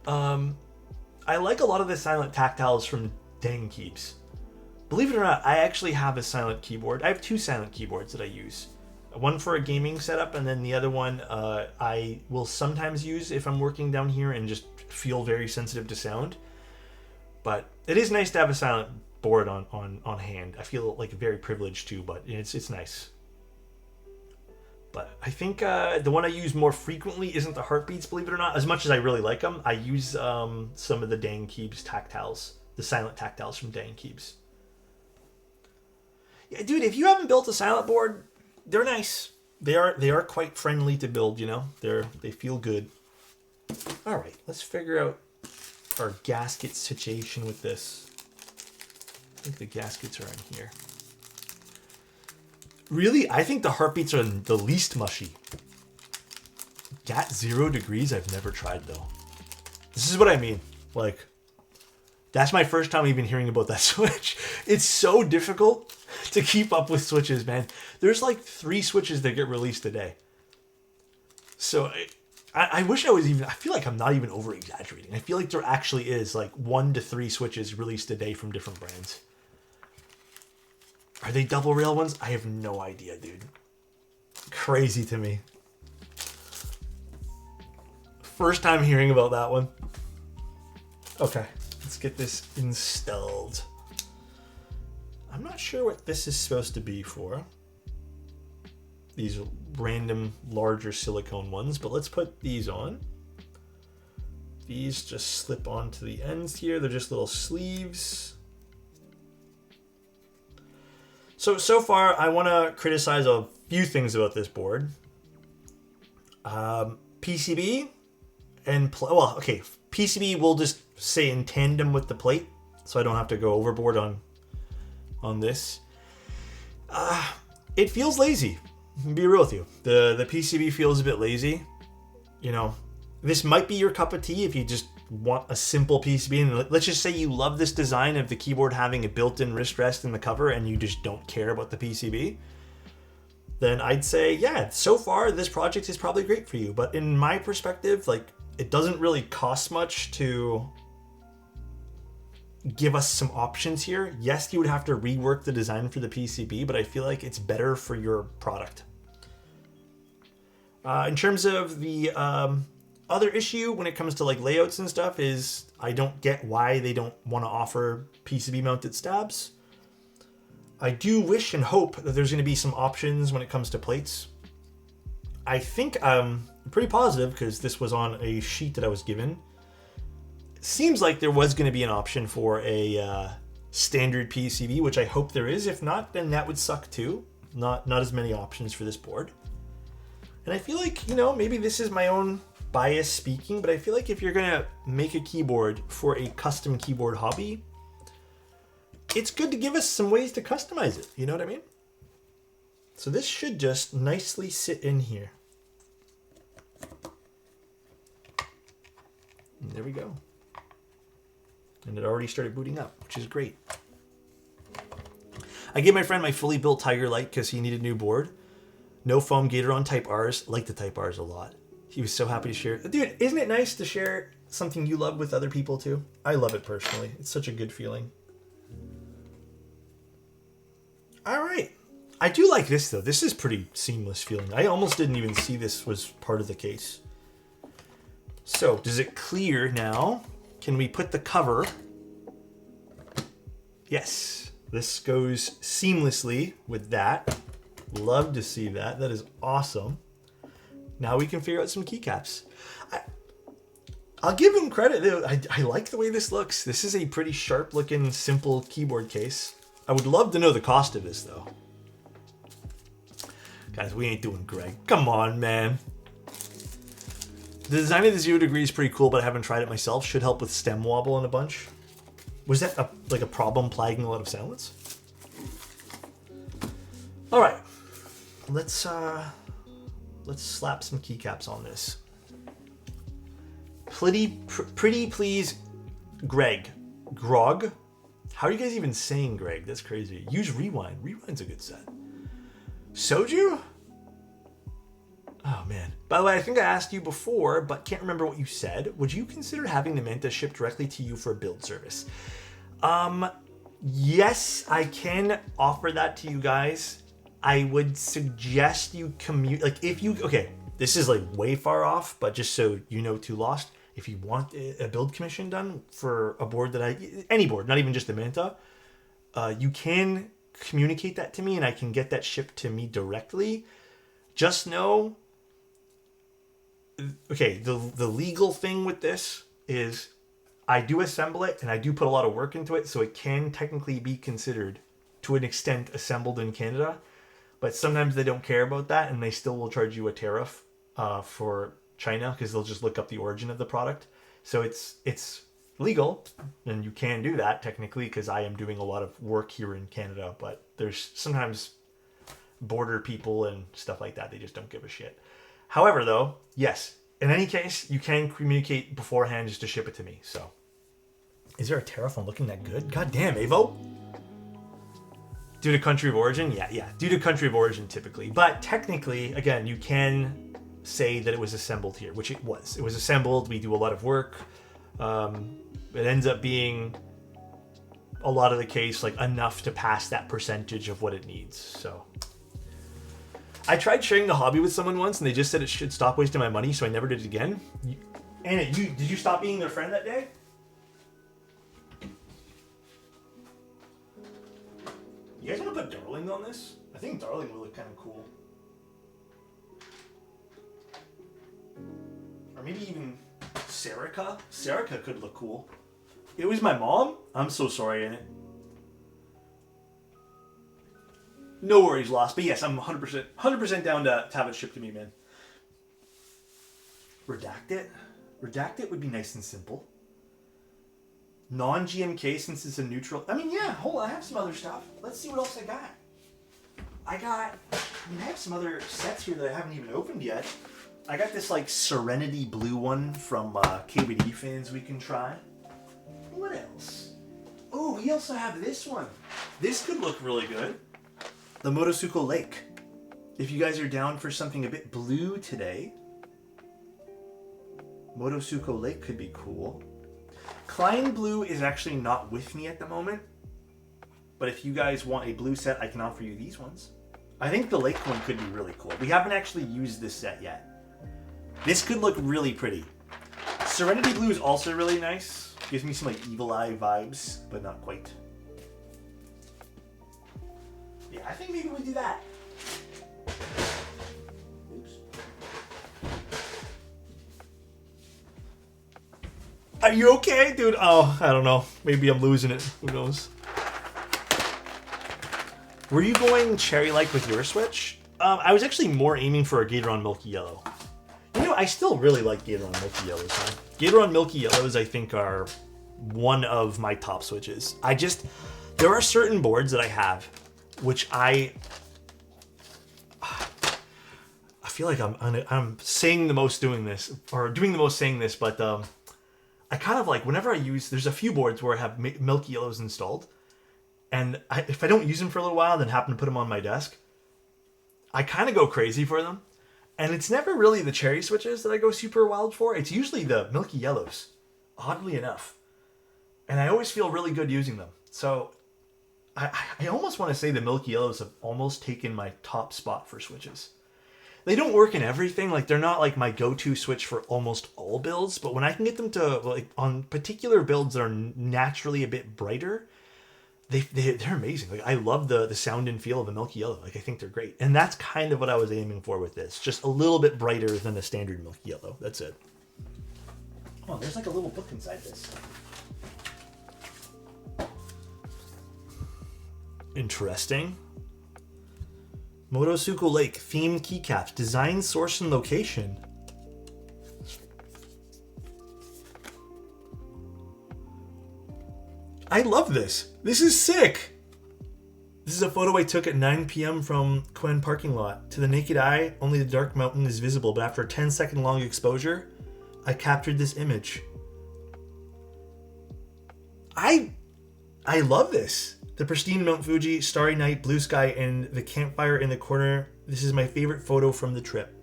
I like a lot of the silent tactiles from Dang Keeps. Believe it or not, I actually have a silent keyboard. I have two silent keyboards that I use. One for a gaming setup, and then the other one I will sometimes use if I'm working down here and just feel very sensitive to sound. But it is nice to have a silent board on hand. I feel like very privileged too, but it's nice. But I think the one I use more frequently isn't the Heartbeats, believe it or not. As much as I really like them, I use some of the Dang Keeps tactiles, the silent tactiles from Dang Keeps. Yeah, dude, if you haven't built a silent board, they're nice. They are quite friendly to build, you know. They feel good. All right, let's figure out our gasket situation with this. I think the gaskets are in here. Really, I think the Heartbeats are the least mushy. GAT 0 degrees, I've never tried though. This is what I mean. Like, that's my first time even hearing about that switch. It's so difficult to keep up with switches, man. There's like 3 switches that get released a day. So I wish I was even, I feel like I'm not even over exaggerating. I feel like there actually is like 1 to 3 Switches released a day from different brands. Are they double rail ones? I have no idea, dude. Crazy to me. First time hearing about that one. Okay, let's get this installed. I'm not sure what this is supposed to be for. These random larger silicone ones, but let's put these on. These just slip onto the ends here. They're just little sleeves. So far, I want to criticize a few things about this board. PCB and well, okay, PCB will just say in tandem with the plate, so I don't have to go overboard on this. It feels lazy. Be real with you. The PCB feels a bit lazy. You know, this might be your cup of tea if you just want a simple PCB. And let's just say you love this design of the keyboard having a built-in wrist rest in the cover and you just don't care about the PCB. Then I'd say, yeah, so far this project is probably great for you. But in my perspective, like, it doesn't really cost much to give us some options here. Yes, you would have to rework the design for the PCB, but I feel like it's better for your product. In terms of the other issue when it comes to like layouts and stuff is I don't get why they don't want to offer PCB mounted stabs. I do wish and hope that there's going to be some options when it comes to plates. I think I'm pretty positive because this was on a sheet that I was given. It seems like there was going to be an option for a standard PCB, which I hope there is. If not, then that would suck too. Not as many options for this board. And I feel like, you know, maybe this is my own bias speaking, but I feel like if you're going to make a keyboard for a custom keyboard hobby, it's good to give us some ways to customize it. You know what I mean? So this should just nicely sit in here. And there we go. And it already started booting up, which is great. I gave my friend my fully built Tiger Light because he needed a new board. No foam gator on Type Rs. Like the Type Rs a lot. He was so happy to share. Dude, isn't it nice to share something you love with other people too? I love it personally. It's such a good feeling. All right. I do like this though. This is pretty seamless feeling. I almost didn't even see this was part of the case. So, does it clear now? Can we put the cover? Yes. This goes seamlessly with that. Love to see that. That is awesome. Now we can figure out some keycaps. I'll give him credit. I like the way this looks. This is a pretty sharp looking, simple keyboard case. I would love to know the cost of this though. Guys, we ain't doing Greg. Come on, man. The design of the 0 degree is pretty cool, but I haven't tried it myself. Should help with stem wobble in a bunch. Was that like a problem plaguing a lot of silence? All right. Let's slap some keycaps on this. Pretty please, Greg. Grog? How are you guys even saying Greg? That's crazy. Use Rewind. Rewind's a good set. Soju? Oh, man. By the way, I think I asked you before, but can't remember what you said. Would you consider having the Manta shipped directly to you for a build service? Yes, I can offer that to you guys. I would suggest you commute, like if you, okay, this is like way far off, but just so you know, too lost, if you want a build commission done for a board any board, not even just the Manta, you can communicate that to me and I can get that shipped to me directly. Just know, okay, the legal thing with this is I do assemble it and I do put a lot of work into it, so it can technically be considered to an extent assembled in Canada. But sometimes they don't care about that and they still will charge you a tariff for China because they'll just look up the origin of the product. So it's legal and you can do that technically because I am doing a lot of work here in Canada. But there's sometimes border people and stuff like that. They just don't give a shit. However, though, yes, in any case, you can communicate beforehand just to ship it to me. So is there a tariff on looking that good? God damn, Avo. Due to country of origin? Yeah, due to country of origin typically. But technically, again, you can say that it was assembled here, which it was. It was assembled. We do a lot of work. It ends up being a lot of the case, like enough to pass that percentage of what it needs. So I tried sharing the hobby with someone once, and they just said it should stop wasting my money, so I never did it again. Anna, did you stop being their friend that day? You guys want to put Darling on this? I think Darling would look kind of cool. Or maybe even Serica. Serica could look cool. It was my mom? I'm so sorry, Anna. No worries, Lost. But yes, I'm 100% down to have it shipped to me, man. Redact it would be nice and simple. Non-GMK since it's a neutral. I mean, yeah, hold on. I have some other stuff. Let's see what else I got. I have some other sets here that I haven't even opened yet. I got this like Serenity Blue one from KBD fans we can try. What else? Oh, we also have this one. This could look really good. The Motosuko Lake. If you guys are down for something a bit blue today, Motosuko Lake could be cool. Klein Blue is actually not with me at the moment, but if you guys want a blue set, I can offer you these ones. I think the Lake one could be really cool. We haven't actually used this set yet. This could look really pretty. Serenity Blue is also really nice. Gives me some like Evil Eye vibes, but not quite. Yeah, I think maybe we do that. Oops. Are you okay, dude? Oh, I don't know. Maybe I'm losing it. Who knows? Were you going cherry-like with your Switch? I was actually more aiming for a Gatoron Milky Yellow. You know, I still really like Gatoron Milky Yellows, huh? Gatoron Milky Yellows, I think, are one of my top Switches. There are certain boards that I have, which I feel like I'm saying the most doing this, or doing the most saying this, but I kind of like, whenever I use, there's a few boards where I have Milky Yellows installed, and if I don't use them for a little while, then happen to put them on my desk, I kind of go crazy for them. And it's never really the cherry switches that I go super wild for. It's usually the Milky Yellows, oddly enough. And I always feel really good using them. So I almost want to say the Milky Yellows have almost taken my top spot for switches. They don't work in everything. Like, they're not like my go-to switch for almost all builds. But when I can get them to, like, on particular builds that are naturally a bit brighter, they're amazing. Like, I love the sound and feel of a Milky Yellow. Like, I think they're great. And that's kind of what I was aiming for with this. Just a little bit brighter than a standard Milky Yellow. That's it. Oh, there's like a little book inside this. Interesting. Motosuko Lake themed keycaps. Design, source, and location. I love this. This is sick. This is a photo I took at 9 p.m. from Quen parking lot. To the naked eye, only the dark mountain is visible, but after a 10-second long exposure, I captured this image. I love this. The pristine Mount Fuji, starry night, blue sky, and the campfire in the corner. This is my favorite photo from the trip.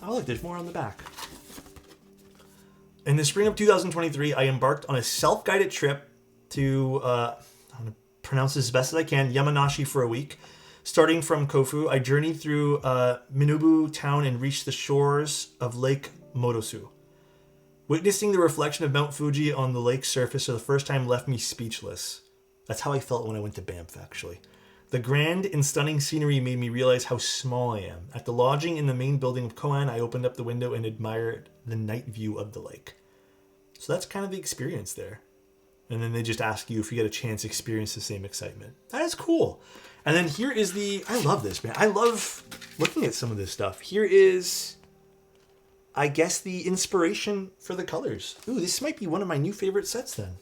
Oh look, there's more on the back. In the spring of 2023, I embarked on a self-guided trip to, I'm going to pronounce this as best as I can, Yamanashi for a week. Starting from Kofu, I journeyed through Minobu town and reached the shores of Lake Motosu. Witnessing the reflection of Mount Fuji on the lake's surface for the first time left me speechless. That's how I felt when I went to Banff, actually. The grand and stunning scenery made me realize how small I am. At the lodging in the main building of Koan, I opened up the window and admired the night view of the lake. So that's kind of the experience there. And then they just ask you if you get a chance to experience the same excitement. That is cool. And then here is I love this, man. I love looking at some of this stuff. Here is, I guess, the inspiration for the colors. Ooh, this might be one of my new favorite sets then.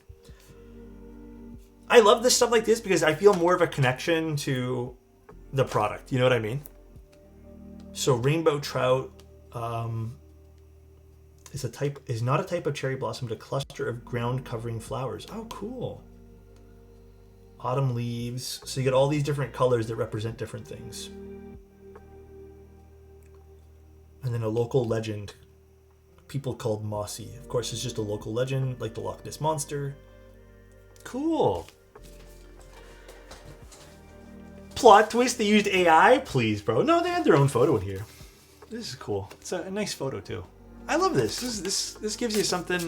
I love this stuff like this because I feel more of a connection to the product. You know what I mean? So Rainbow Trout is not a type of cherry blossom, but a cluster of ground covering flowers. Oh, cool. Autumn leaves. So you get all these different colors that represent different things. And then a local legend. People called Mossy. Of course, it's just a local legend, like the Loch Ness Monster. Cool. Plot twist, they used AI? Please, bro. No, they had their own photo in here. This is cool. It's a nice photo, too. I love this. This gives you something,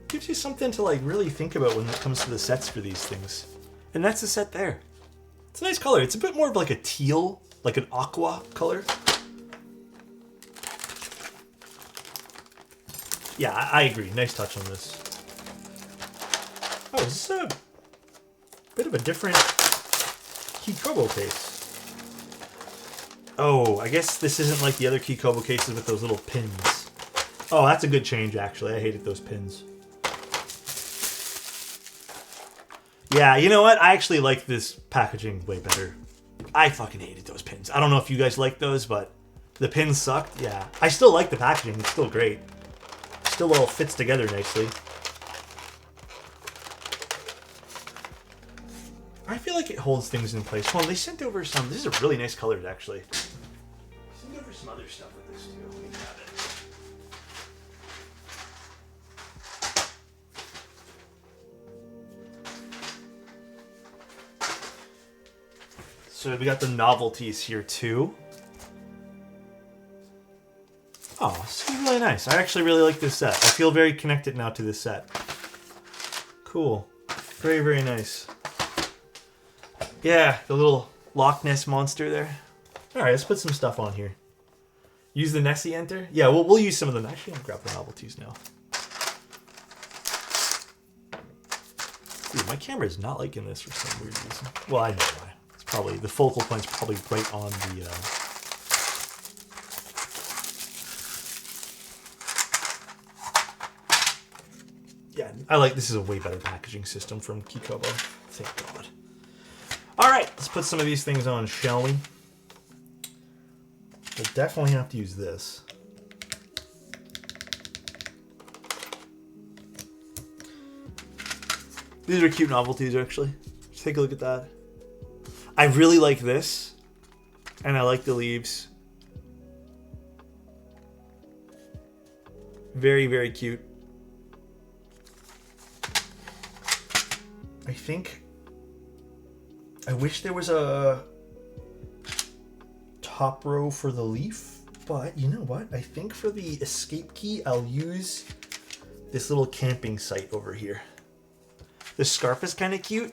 gives you something to, like, really think about when it comes to the sets for these things. And that's the set there. It's a nice color. It's a bit more of like a teal, like an aqua color. Yeah, I agree. Nice touch on this. Oh, this is a bit of a different Kikobo case. Oh, I guess this isn't like the other Kikobo cases with those little pins. Oh, that's a good change, actually. I hated those pins. Yeah, you know what? I actually like this packaging way better. I fucking hated those pins. I don't know if you guys like those, but the pins sucked. Yeah. I still like the packaging. It's still great. Still all fits together nicely. I feel like it holds things in place. Well, they sent over some... These are really nice colors, actually. They sent over some other stuff with this, too. Let me grab it. So we got the novelties here, too. Oh, this is really nice. I actually really like this set. I feel very connected now to this set. Cool. Very, very nice. Yeah, the little Loch Ness monster there. Alright, let's put some stuff on here. Use the Nessie enter? Yeah, we'll use some of them. Actually, I'll grab the novelties now. Dude, my camera is not liking this for some weird reason. Well, I know why. It's probably, the focal point's probably right on the... Yeah, I like, this is a way better packaging system from Kikobo. Thank God. Alright, let's put some of these things on, shall we? We'll definitely have to use this. These are cute novelties, actually. Just take a look at that. I really like this. And I like the leaves. Very, very cute. I think... I wish there was a top row for the leaf, but you know what? I think for the escape key, I'll use this little camping site over here. The scarf is kind of cute.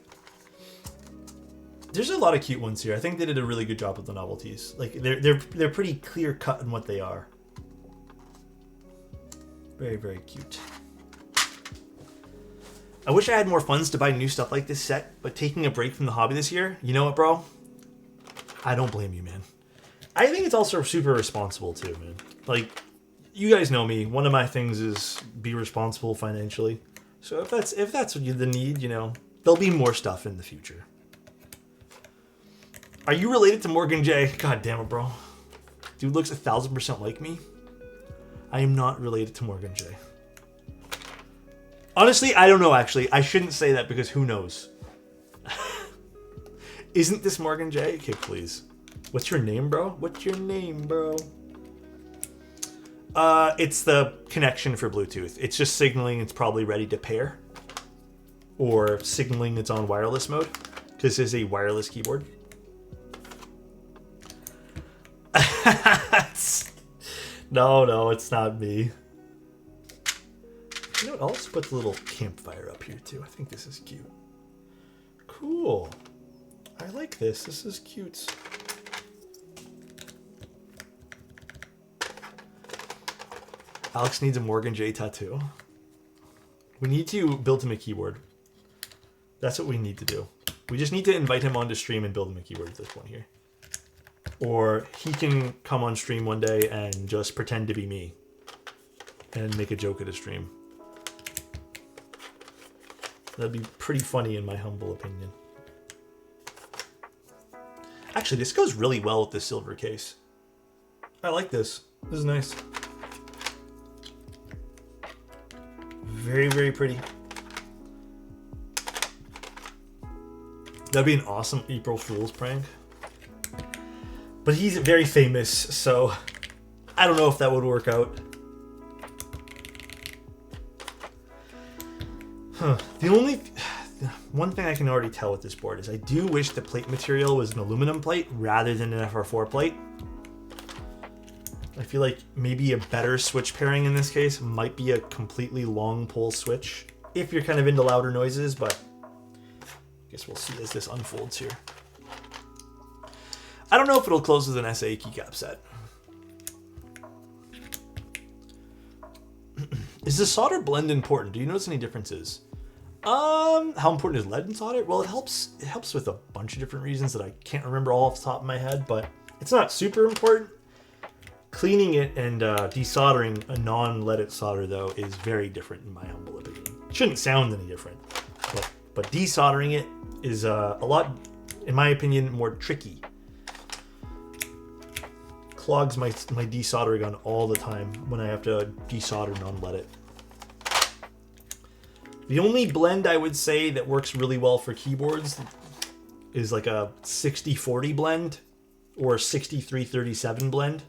There's a lot of cute ones here. I think they did a really good job with the novelties. Like they're pretty clear cut in what they are. Very, very cute. I wish I had more funds to buy new stuff like this set, but taking a break from the hobby this year, you know what, bro? I don't blame you, man. I think it's also super responsible too, man. Like, you guys know me. One of my things is be responsible financially. So if that's the need, you know, there'll be more stuff in the future. Are you related to Morgan J? God damn it, bro. Dude looks 1000% like me. I am not related to Morgan J. Honestly, I don't know, actually. I shouldn't say that because who knows? Isn't this Morgan J? Okay, please. What's your name, bro? What's your name, bro? It's the connection for Bluetooth. It's just signaling it's probably ready to pair. Or signaling it's on wireless mode. Because this is a wireless keyboard. No, it's not me. You know what? I'll also put the little campfire up here too. I think this is cute. Cool. I like this. This is cute. Alex needs a Morgan J tattoo. We need to build him a keyboard. That's what we need to do. We just need to invite him onto stream and build him a keyboard at this point here. Or he can come on stream one day and just pretend to be me. And make a joke at a stream. That'd be pretty funny in my humble opinion. Actually, this goes really well with the silver case. I like this. This is nice. Very, very pretty. That'd be an awesome April Fool's prank. But he's very famous, so I don't know if that would work out. The one thing I can already tell with this board is I do wish the plate material was an aluminum plate rather than an FR4 plate. I feel like maybe a better switch pairing in this case might be a completely long pole switch if you're kind of into louder noises, but I guess we'll see as this unfolds here. I don't know if it'll close with an SA keycap set. Is the solder blend important? Do you notice any differences? How important is lead in solder? Well, it helps with a bunch of different reasons that I can't remember all off the top of my head, but it's not super important. Cleaning it and desoldering a non-leaded solder, though, is very different in my humble opinion. It shouldn't sound any different, but desoldering it is a lot, in my opinion, more tricky. Clogs my desoldering gun all the time when I have to desolder non-leaded. The only blend I would say that works really well for keyboards is like a 60-40 blend or a 63-37 blend.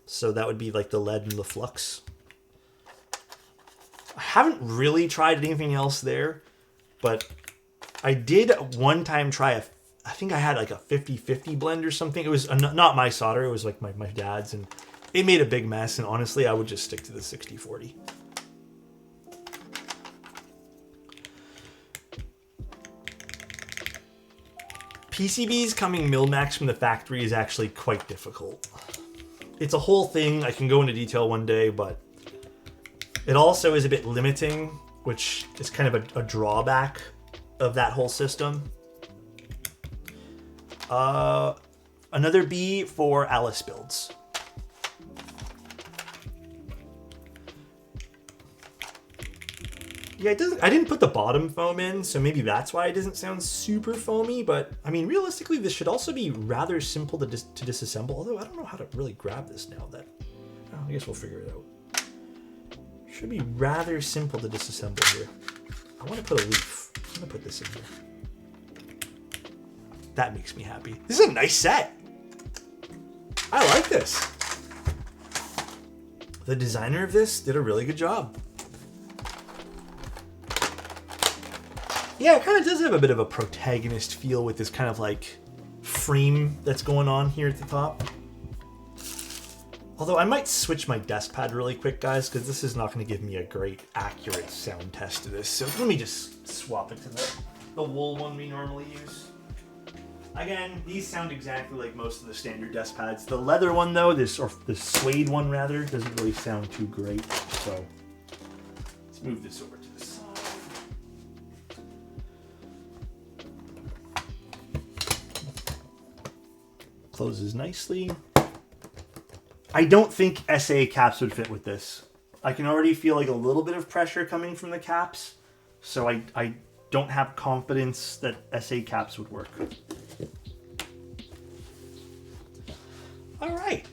So that would be like the lead and the flux. I haven't really tried anything else there, but I did one time try I think I had like a 50-50 blend or something. It was not my solder, it was like my dad's, and it made a big mess, and honestly I would just stick to the 60-40. PCBs coming mil-max from the factory is actually quite difficult. It's a whole thing. I can go into detail one day, but it also is a bit limiting, which is kind of a drawback of that whole system. Another B for Alice builds. Yeah, I didn't put the bottom foam in, so maybe that's why it doesn't sound super foamy, but I mean, realistically, this should also be rather simple to disassemble, although I don't know how to really grab this now that, I guess we'll figure it out. Should be rather simple to disassemble here. I want to put a leaf. I'm going to put this in here. That makes me happy. This is a nice set. I like this. The designer of this did a really good job. Yeah, it kind of does have a bit of a protagonist feel with this kind of like frame that's going on here at the top. Although I might switch my desk pad really quick, guys, because this is not going to give me a great accurate sound test of this. So let me just swap it to the wool one we normally use. Again, these sound exactly like most of the standard desk pads. The leather one though, the suede one rather, doesn't really sound too great. So let's move this over to the side. Closes nicely. I don't think SA caps would fit with this. I can already feel like a little bit of pressure coming from the caps, so I don't have confidence that SA caps would work. All right.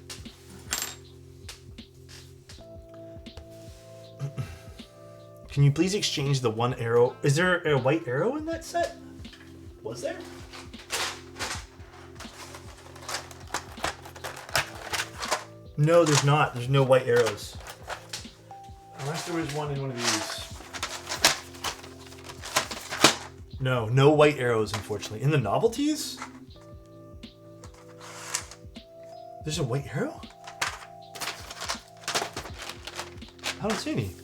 Can you please exchange the one arrow? Is there a white arrow in that set? Was there? No, there's not. There's no white arrows. Unless there was one in one of these. No white arrows, unfortunately. In the novelties? There's a white arrow? I don't see any.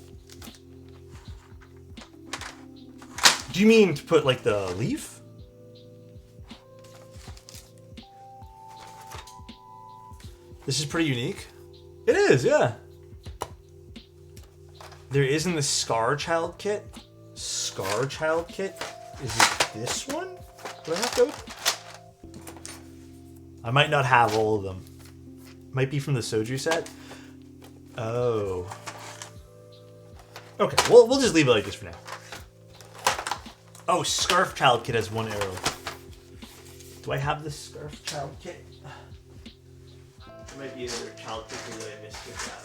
Do you mean to put like the leaf? This is pretty unique. It is, yeah. There is in the Scar Child kit. Scar Child kit? Is it this one? Do I have to? I might not have all of them. Might be from the Soju set. Oh. Okay, well, we'll just leave it like this for now. Oh, Scarf Child kit has one arrow. Do I have the Scarf Child kit? There might be another child kit that I missed with that.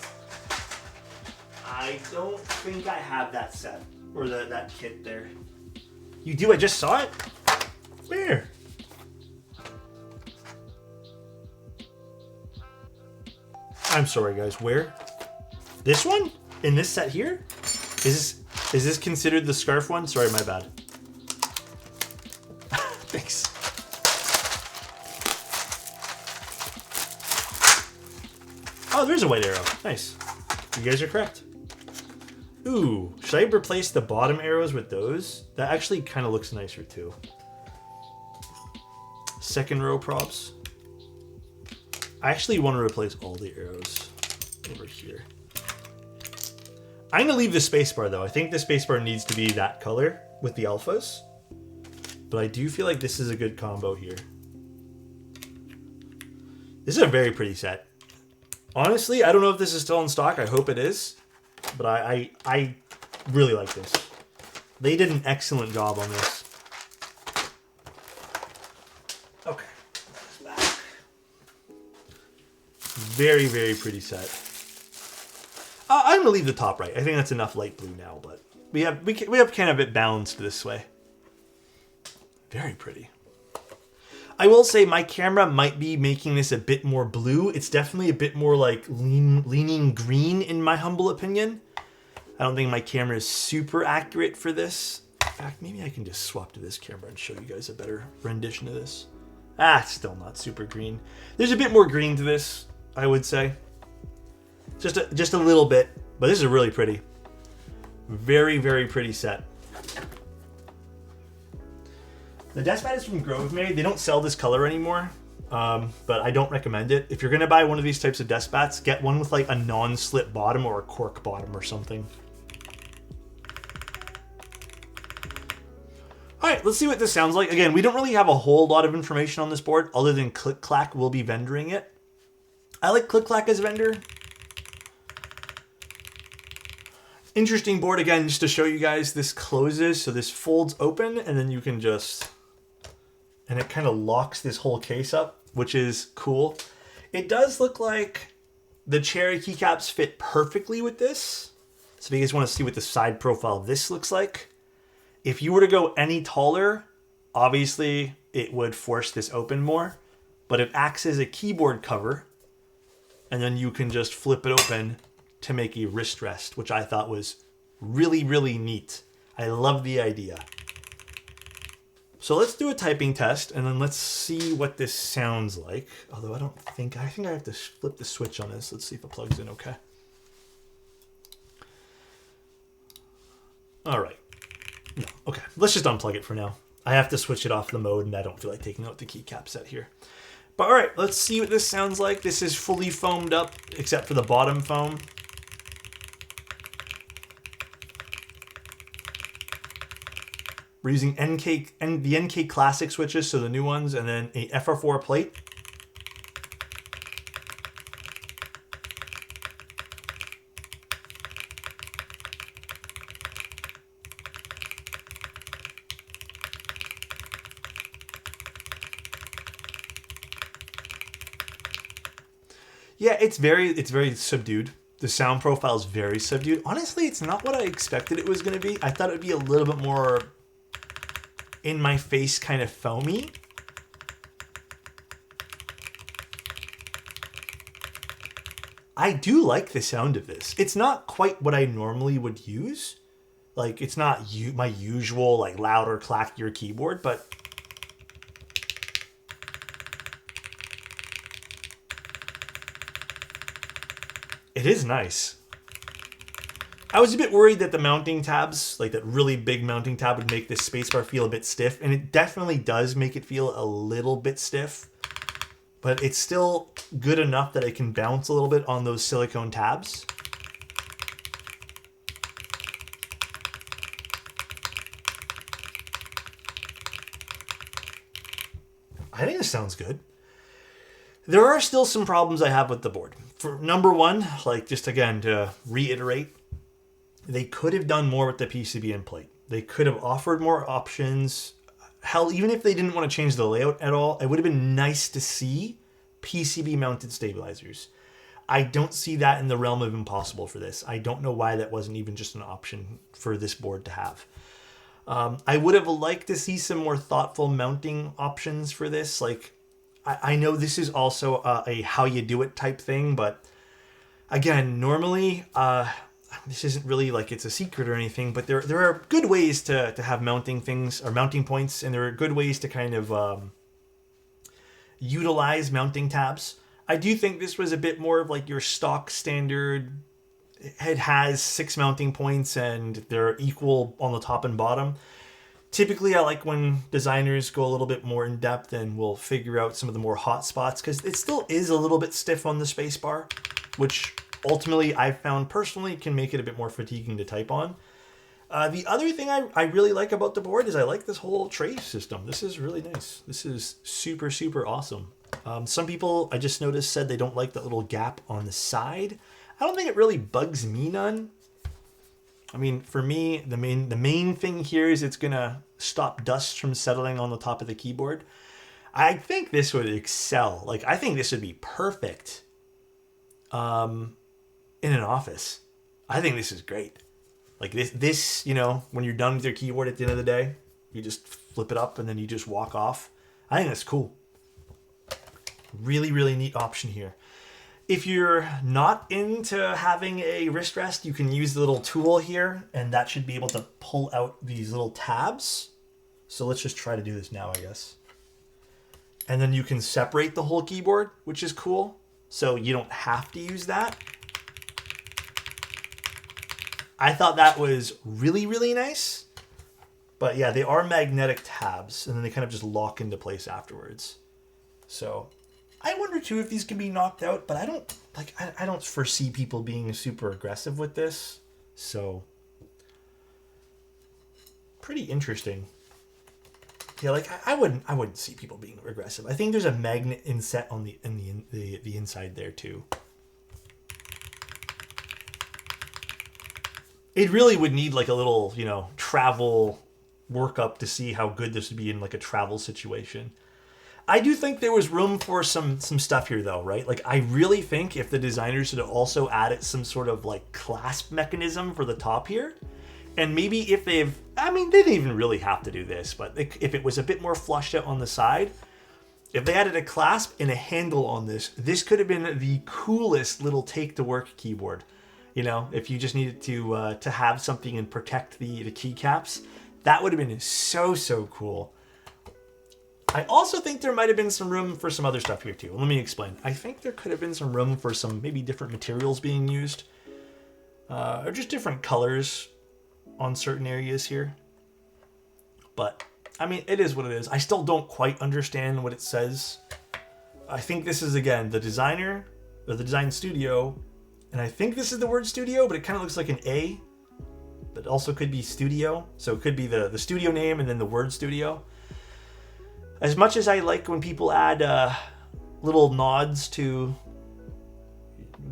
I don't think I have that set, or that kit there. You do? I just saw it? Where? I'm sorry, guys. Where? This one? In this set here? Is this considered the scarf one? Sorry, my bad. Thanks. Oh, there's a white arrow. Nice. You guys are correct. Ooh, should I replace the bottom arrows with those? That actually kind of looks nicer too. Second row props. I actually want to replace all the arrows over here. I'm going to leave the spacebar though. I think the spacebar needs to be that color with the alphas. But I do feel like this is a good combo here. This is a very pretty set. Honestly, I don't know if this is still in stock. I hope it is. But I really like this. They did an excellent job on this. Okay. Very, very pretty set. I'm gonna leave the top right. I think that's enough light blue now, but we have kind of it balanced this way. Very pretty. I will say my camera might be making this a bit more blue. It's definitely a bit more like leaning green in my humble opinion. I don't think my camera is super accurate for this. In fact, maybe I can just swap to this camera and show you guys a better rendition of this. Ah, it's still not super green. There's a bit more green to this, I would say. Just a little bit, but this is really pretty. Very, very pretty set. The desk mat is from Grove Mary. They don't sell this color anymore, but I don't recommend it. If you're gonna buy one of these types of desk mats, get one with like a non-slip bottom or a cork bottom or something. All right, let's see what this sounds like. Again, we don't really have a whole lot of information on this board other than Click Clack will be vendoring it. I like Click Clack as a vendor. Interesting board. Again, just to show you guys, this closes, so this folds open, and then you can just, and it kind of locks this whole case up, which is cool. It does look like the cherry keycaps fit perfectly with this. So if you guys want to see what the side profile of this looks like, if you were to go any taller, obviously it would force this open more, but it acts as a keyboard cover, and then you can just flip it open to make a wrist rest, which I thought was really, really neat. I love the idea. So let's do a typing test, and then let's see what this sounds like. Although I think I have to flip the switch on this. Let's see if it plugs in okay. All right. No, okay. Let's just unplug it for now. I have to switch it off the mode, and I don't feel like taking out the keycap set here. But all right, let's see what this sounds like. This is fully foamed up, except for the bottom foam. We're using the NK Classic switches, so the new ones, and then a FR4 plate. Yeah, it's very subdued. The sound profile is very subdued. Honestly, it's not what I expected it was going to be. I thought it would be a little bit more in my face, kind of foamy. I do like the sound of this. It's not quite what I normally would use. Like, it's not my usual, like, louder, clackier keyboard, but it is nice. I was a bit worried that the mounting tabs, like that really big mounting tab, would make this spacebar feel a bit stiff, and it definitely does make it feel a little bit stiff, but it's still good enough that it can bounce a little bit on those silicone tabs. I think this sounds good. There are still some problems I have with the board. For number one, like just again to reiterate, they could have done more with the PCB and plate. They could have offered more options. Hell, even if they didn't want to change the layout at all, it would have been nice to see PCB mounted stabilizers. I don't see that in the realm of impossible for this. I don't know why that wasn't even just an option for this board to have. I would have liked to see some more thoughtful mounting options for this. Like, I know this is also a how you do it type thing, but again, normally this isn't really like it's a secret or anything, but there are good ways to have mounting things or mounting points, and there are good ways to kind of utilize mounting tabs. I do think this was a bit more of like your stock standard. It has 6 mounting points and they're equal on the top and bottom. Typically, I like when designers go a little bit more in depth and will figure out some of the more hot spots, because it still is a little bit stiff on the spacebar, which ultimately I've found personally can make it a bit more fatiguing to type on. The other thing I really like about the board is I like this whole tray system. This is really nice. This is super, super awesome. Some people, I just noticed, said they don't like that little gap on the side. I don't think it really bugs me none. I mean, for me, the main thing here is it's gonna stop dust from settling on the top of the keyboard. I think this would excel. Like, I think this would be perfect in an office. I think this is great. Like this, you know, when you're done with your keyboard at the end of the day, you just flip it up and then you just walk off. I think that's cool. Really, really neat option here. If you're not into having a wrist rest, you can use the little tool here, and that should be able to pull out these little tabs. So let's just try to do this now, I guess. And then you can separate the whole keyboard, which is cool. So you don't have to use that. I thought that was really, really nice. But yeah, they are magnetic tabs, and then they kind of just lock into place afterwards. So I wonder too if these can be knocked out, but I don't foresee people being super aggressive with this. So pretty interesting. Yeah, like I wouldn't see people being aggressive. I think there's a magnet inset on the inside there too. It really would need like a little, you know, travel workup to see how good this would be in like a travel situation. I do think there was room for some stuff here though, right? Like I really think if the designers had also added some sort of like clasp mechanism for the top here, and maybe if they didn't even really have to do this, but if it was a bit more flushed out on the side, if they added a clasp and a handle on this could have been the coolest little take to work keyboard. You know, if you just needed to have something and protect the keycaps, that would have been so cool. I also think there might have been some room for some other stuff here too. Let me explain. I think there could have been some room for some maybe different materials being used, or just different colors on certain areas here. But I mean, it is what it is. I still don't quite understand what it says. I think this is, again, the designer or the design studio. And I think this is the word studio, but it kind of looks like an A, but it also could be studio. So it could be the studio name and then the word studio. As much as I like when people add little nods to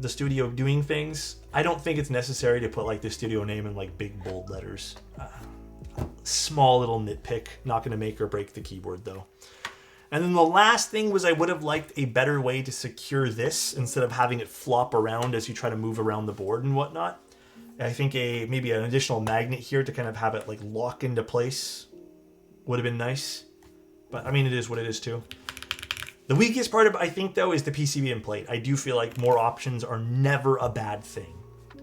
the studio doing things, I don't think it's necessary to put like the studio name in like big bold letters. Small little nitpick, not going to make or break the keyboard though. And then the last thing was I would have liked a better way to secure this instead of having it flop around as you try to move around the board and whatnot. I think maybe an additional magnet here to kind of have it like lock into place would have been nice. But I mean, it is what it is too. The weakest part of it, I think though, is the PCB and plate. I do feel like more options are never a bad thing.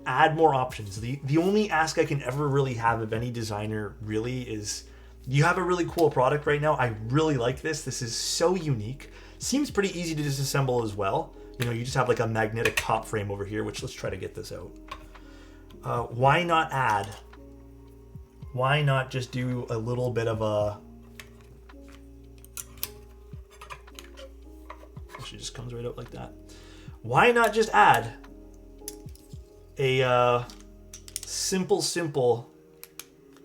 Add more options. The only ask I can ever really have of any designer really is, you have a really cool product right now. I really like this. This is so unique. Seems pretty easy to disassemble as well. You know, you just have like a magnetic top frame over here, which let's try to get this out. Why not add? Why not just do a little bit of a... Actually just comes right out like that. Why not just add a simple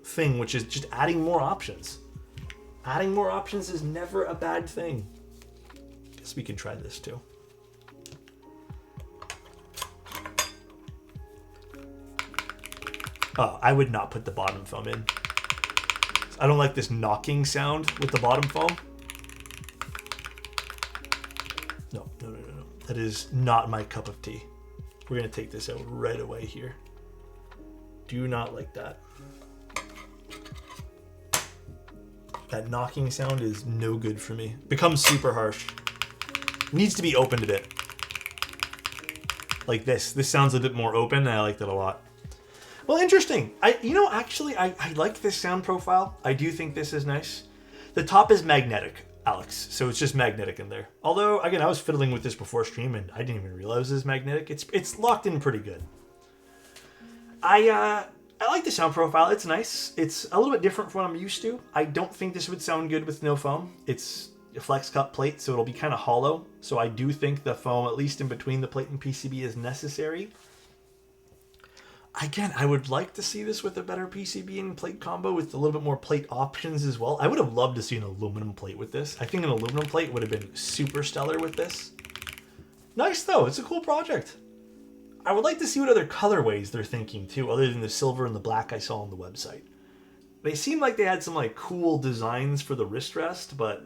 thing, which is just adding more options. Adding more options is never a bad thing. Guess we can try this too. Oh, I would not put the bottom foam in. I don't like this knocking sound with the bottom foam. No. That is not my cup of tea. We're gonna take this out right away here. Do not like that. That knocking sound is no good for me. Becomes super harsh. Needs to be opened a bit. Like this. This sounds a bit more open, and I like that a lot. Well, interesting. Actually, I like this sound profile. I do think this is nice. The top is magnetic, Alex, so it's just magnetic in there. Although, again, I was fiddling with this before stream, and I didn't even realize it was magnetic. It's locked in pretty good. I like the sound profile. It's nice. It's a little bit different from what I'm used to. I don't think this would sound good with no foam. It's a flex cut plate, so it'll be kind of hollow. So I do think the foam, at least in between the plate and PCB, is necessary. Again, I would like to see this with a better PCB and plate combo with a little bit more plate options as well. I would have loved to see an aluminum plate with this. I think an aluminum plate would have been super stellar with this. Nice though, it's a cool project. I would like to see what other colorways they're thinking too, other than the silver and the black I saw on the website. They seemed like they had some like cool designs for the wrist rest, but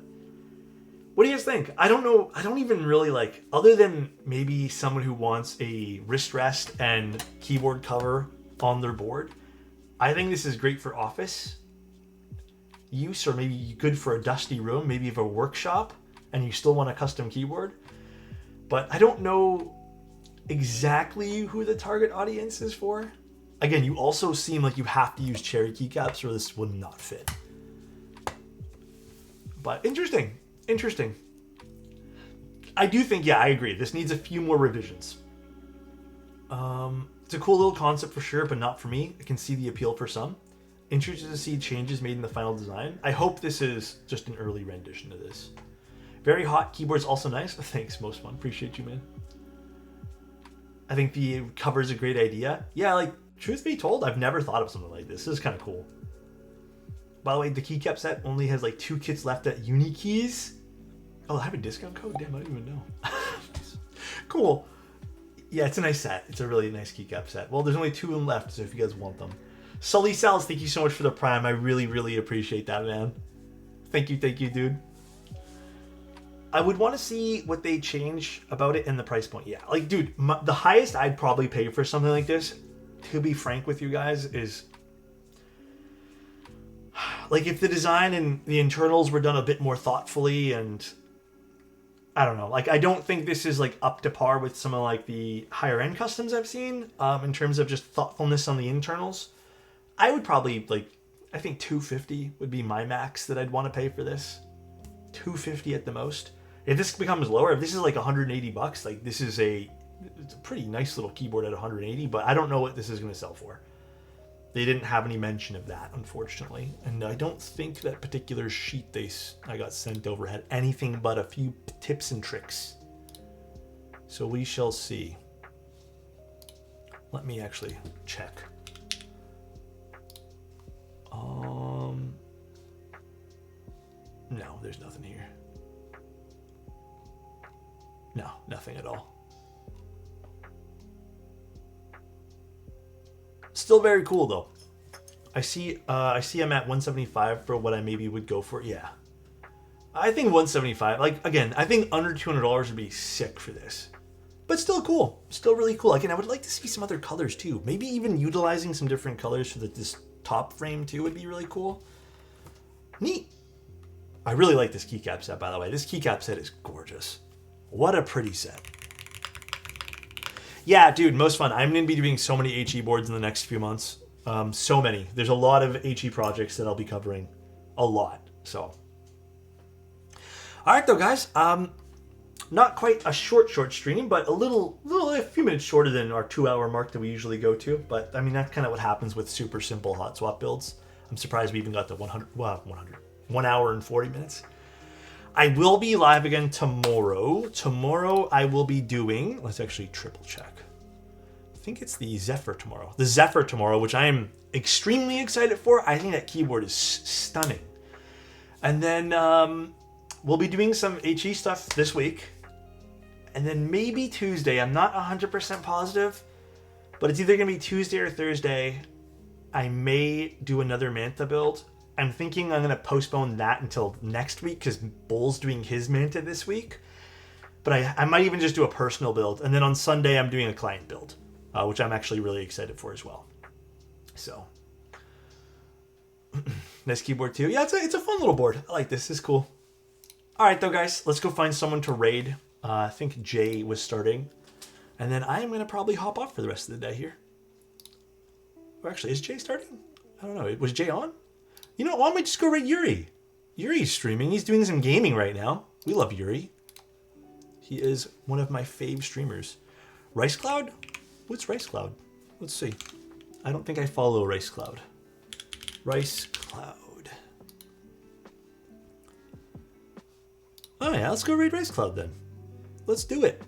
what do you guys think? I don't know. I don't even really like, other than maybe someone who wants a wrist rest and keyboard cover on their board. I think this is great for office use, or maybe good for a dusty room, maybe if a workshop and you still want a custom keyboard. But I don't know exactly who the target audience is for. Again, you also seem like you have to use cherry keycaps or this would not fit. But interesting. Interesting. I do think, yeah, I agree. This needs a few more revisions. It's a cool little concept for sure, but not for me. I can see the appeal for some. Interested to see changes made in the final design. I hope this is just an early rendition of this. Very hot. Keyboard's also nice. Thanks, Most Fun. Appreciate you, man. I think the cover's a great idea. Yeah, like, truth be told, I've never thought of something like this. This is kind of cool. By the way, the keycap set only has like 2 kits left at Unikeys. Oh, I have a discount code? Damn, I didn't even know. Cool. Yeah, it's a nice set. It's a really nice keycap set. Well, there's only 2 of them left, so if you guys want them. Sully Sal's, thank you so much for the Prime. I really, really appreciate that, man. Thank you, dude. I would want to see what they change about it and the price point. Yeah, like, dude, the highest I'd probably pay for something like this, to be frank with you guys, is... like, if the design and the internals were done a bit more thoughtfully and... I don't know. Like, I don't think this is, like, up to par with some of, like, the higher-end customs I've seen in terms of just thoughtfulness on the internals. I would probably, like, I think $250 would be my max that I'd want to pay for this. $250 at the most. If this becomes lower, if this is, like, $180, like, this is it's a pretty nice little keyboard at $180, but I don't know what this is going to sell for. They didn't have any mention of that, unfortunately. And I don't think that particular sheet I got sent over had anything but a few tips and tricks. So we shall see. Let me actually check. No, there's nothing here. No, nothing at all. Still very cool though. I see I'm at 175 for what I maybe would go for. Yeah. I think 175, like, again, I think under $200 would be sick for this. But still cool. Still really cool. Again, I would like to see some other colors too. Maybe even utilizing some different colors so that this top frame too would be really cool. Neat. I really like this keycap set, by the way. This keycap set is gorgeous. What a pretty set. Yeah, dude, most fun. I'm going to be doing so many HE boards in the next few months. So many. There's a lot of HE projects that I'll be covering. A lot. So. All right, though, guys. Not quite a short stream, but a few minutes shorter than our 2-hour mark that we usually go to. But, I mean, that's kind of what happens with super simple hot swap builds. I'm surprised we even got to 1 hour and 40 minutes. I will be live again tomorrow. Tomorrow I will be doing, let's actually triple check. I think it's the Zephyr tomorrow. The Zephyr tomorrow, which I am extremely excited for. I think that keyboard is stunning. And then we'll be doing some HE stuff this week. And then maybe Tuesday, I'm not 100% positive, but it's either going to be Tuesday or Thursday. I may do another Manta build. I'm thinking I'm going to postpone that until next week because Bull's doing his Manta this week. But I might even just do a personal build. And then on Sunday, I'm doing a client build, which I'm actually really excited for as well. So... Nice keyboard too. Yeah, it's a fun little board. I like this. It's cool. All right, though, guys. Let's go find someone to raid. I think Jay was starting. And then I am going to probably hop off for the rest of the day here. Or actually, is Jay starting? I don't know. Was Jay on? You know, why don't we just go raid Yuri? Yuri's streaming. He's doing some gaming right now. We love Yuri. He is one of my fave streamers. Rice Cloud? What's Rice Cloud? Let's see. I don't think I follow Rice Cloud. Rice Cloud. Oh yeah, let's go raid Rice Cloud then. Let's do it.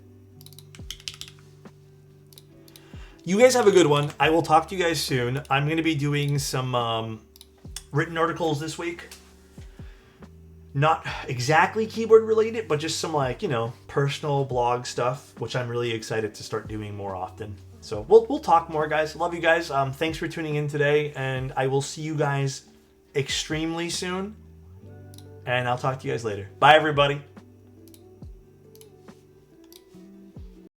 You guys have a good one. I will talk to you guys soon. I'm going to be doing some written articles this week. Not exactly keyboard related, but just some like, you know, personal blog stuff, which I'm really excited to start doing more often. So we'll talk more, guys. Love you guys. Thanks for tuning in today, and I will see you guys extremely soon. And I'll talk to you guys later. Bye, everybody.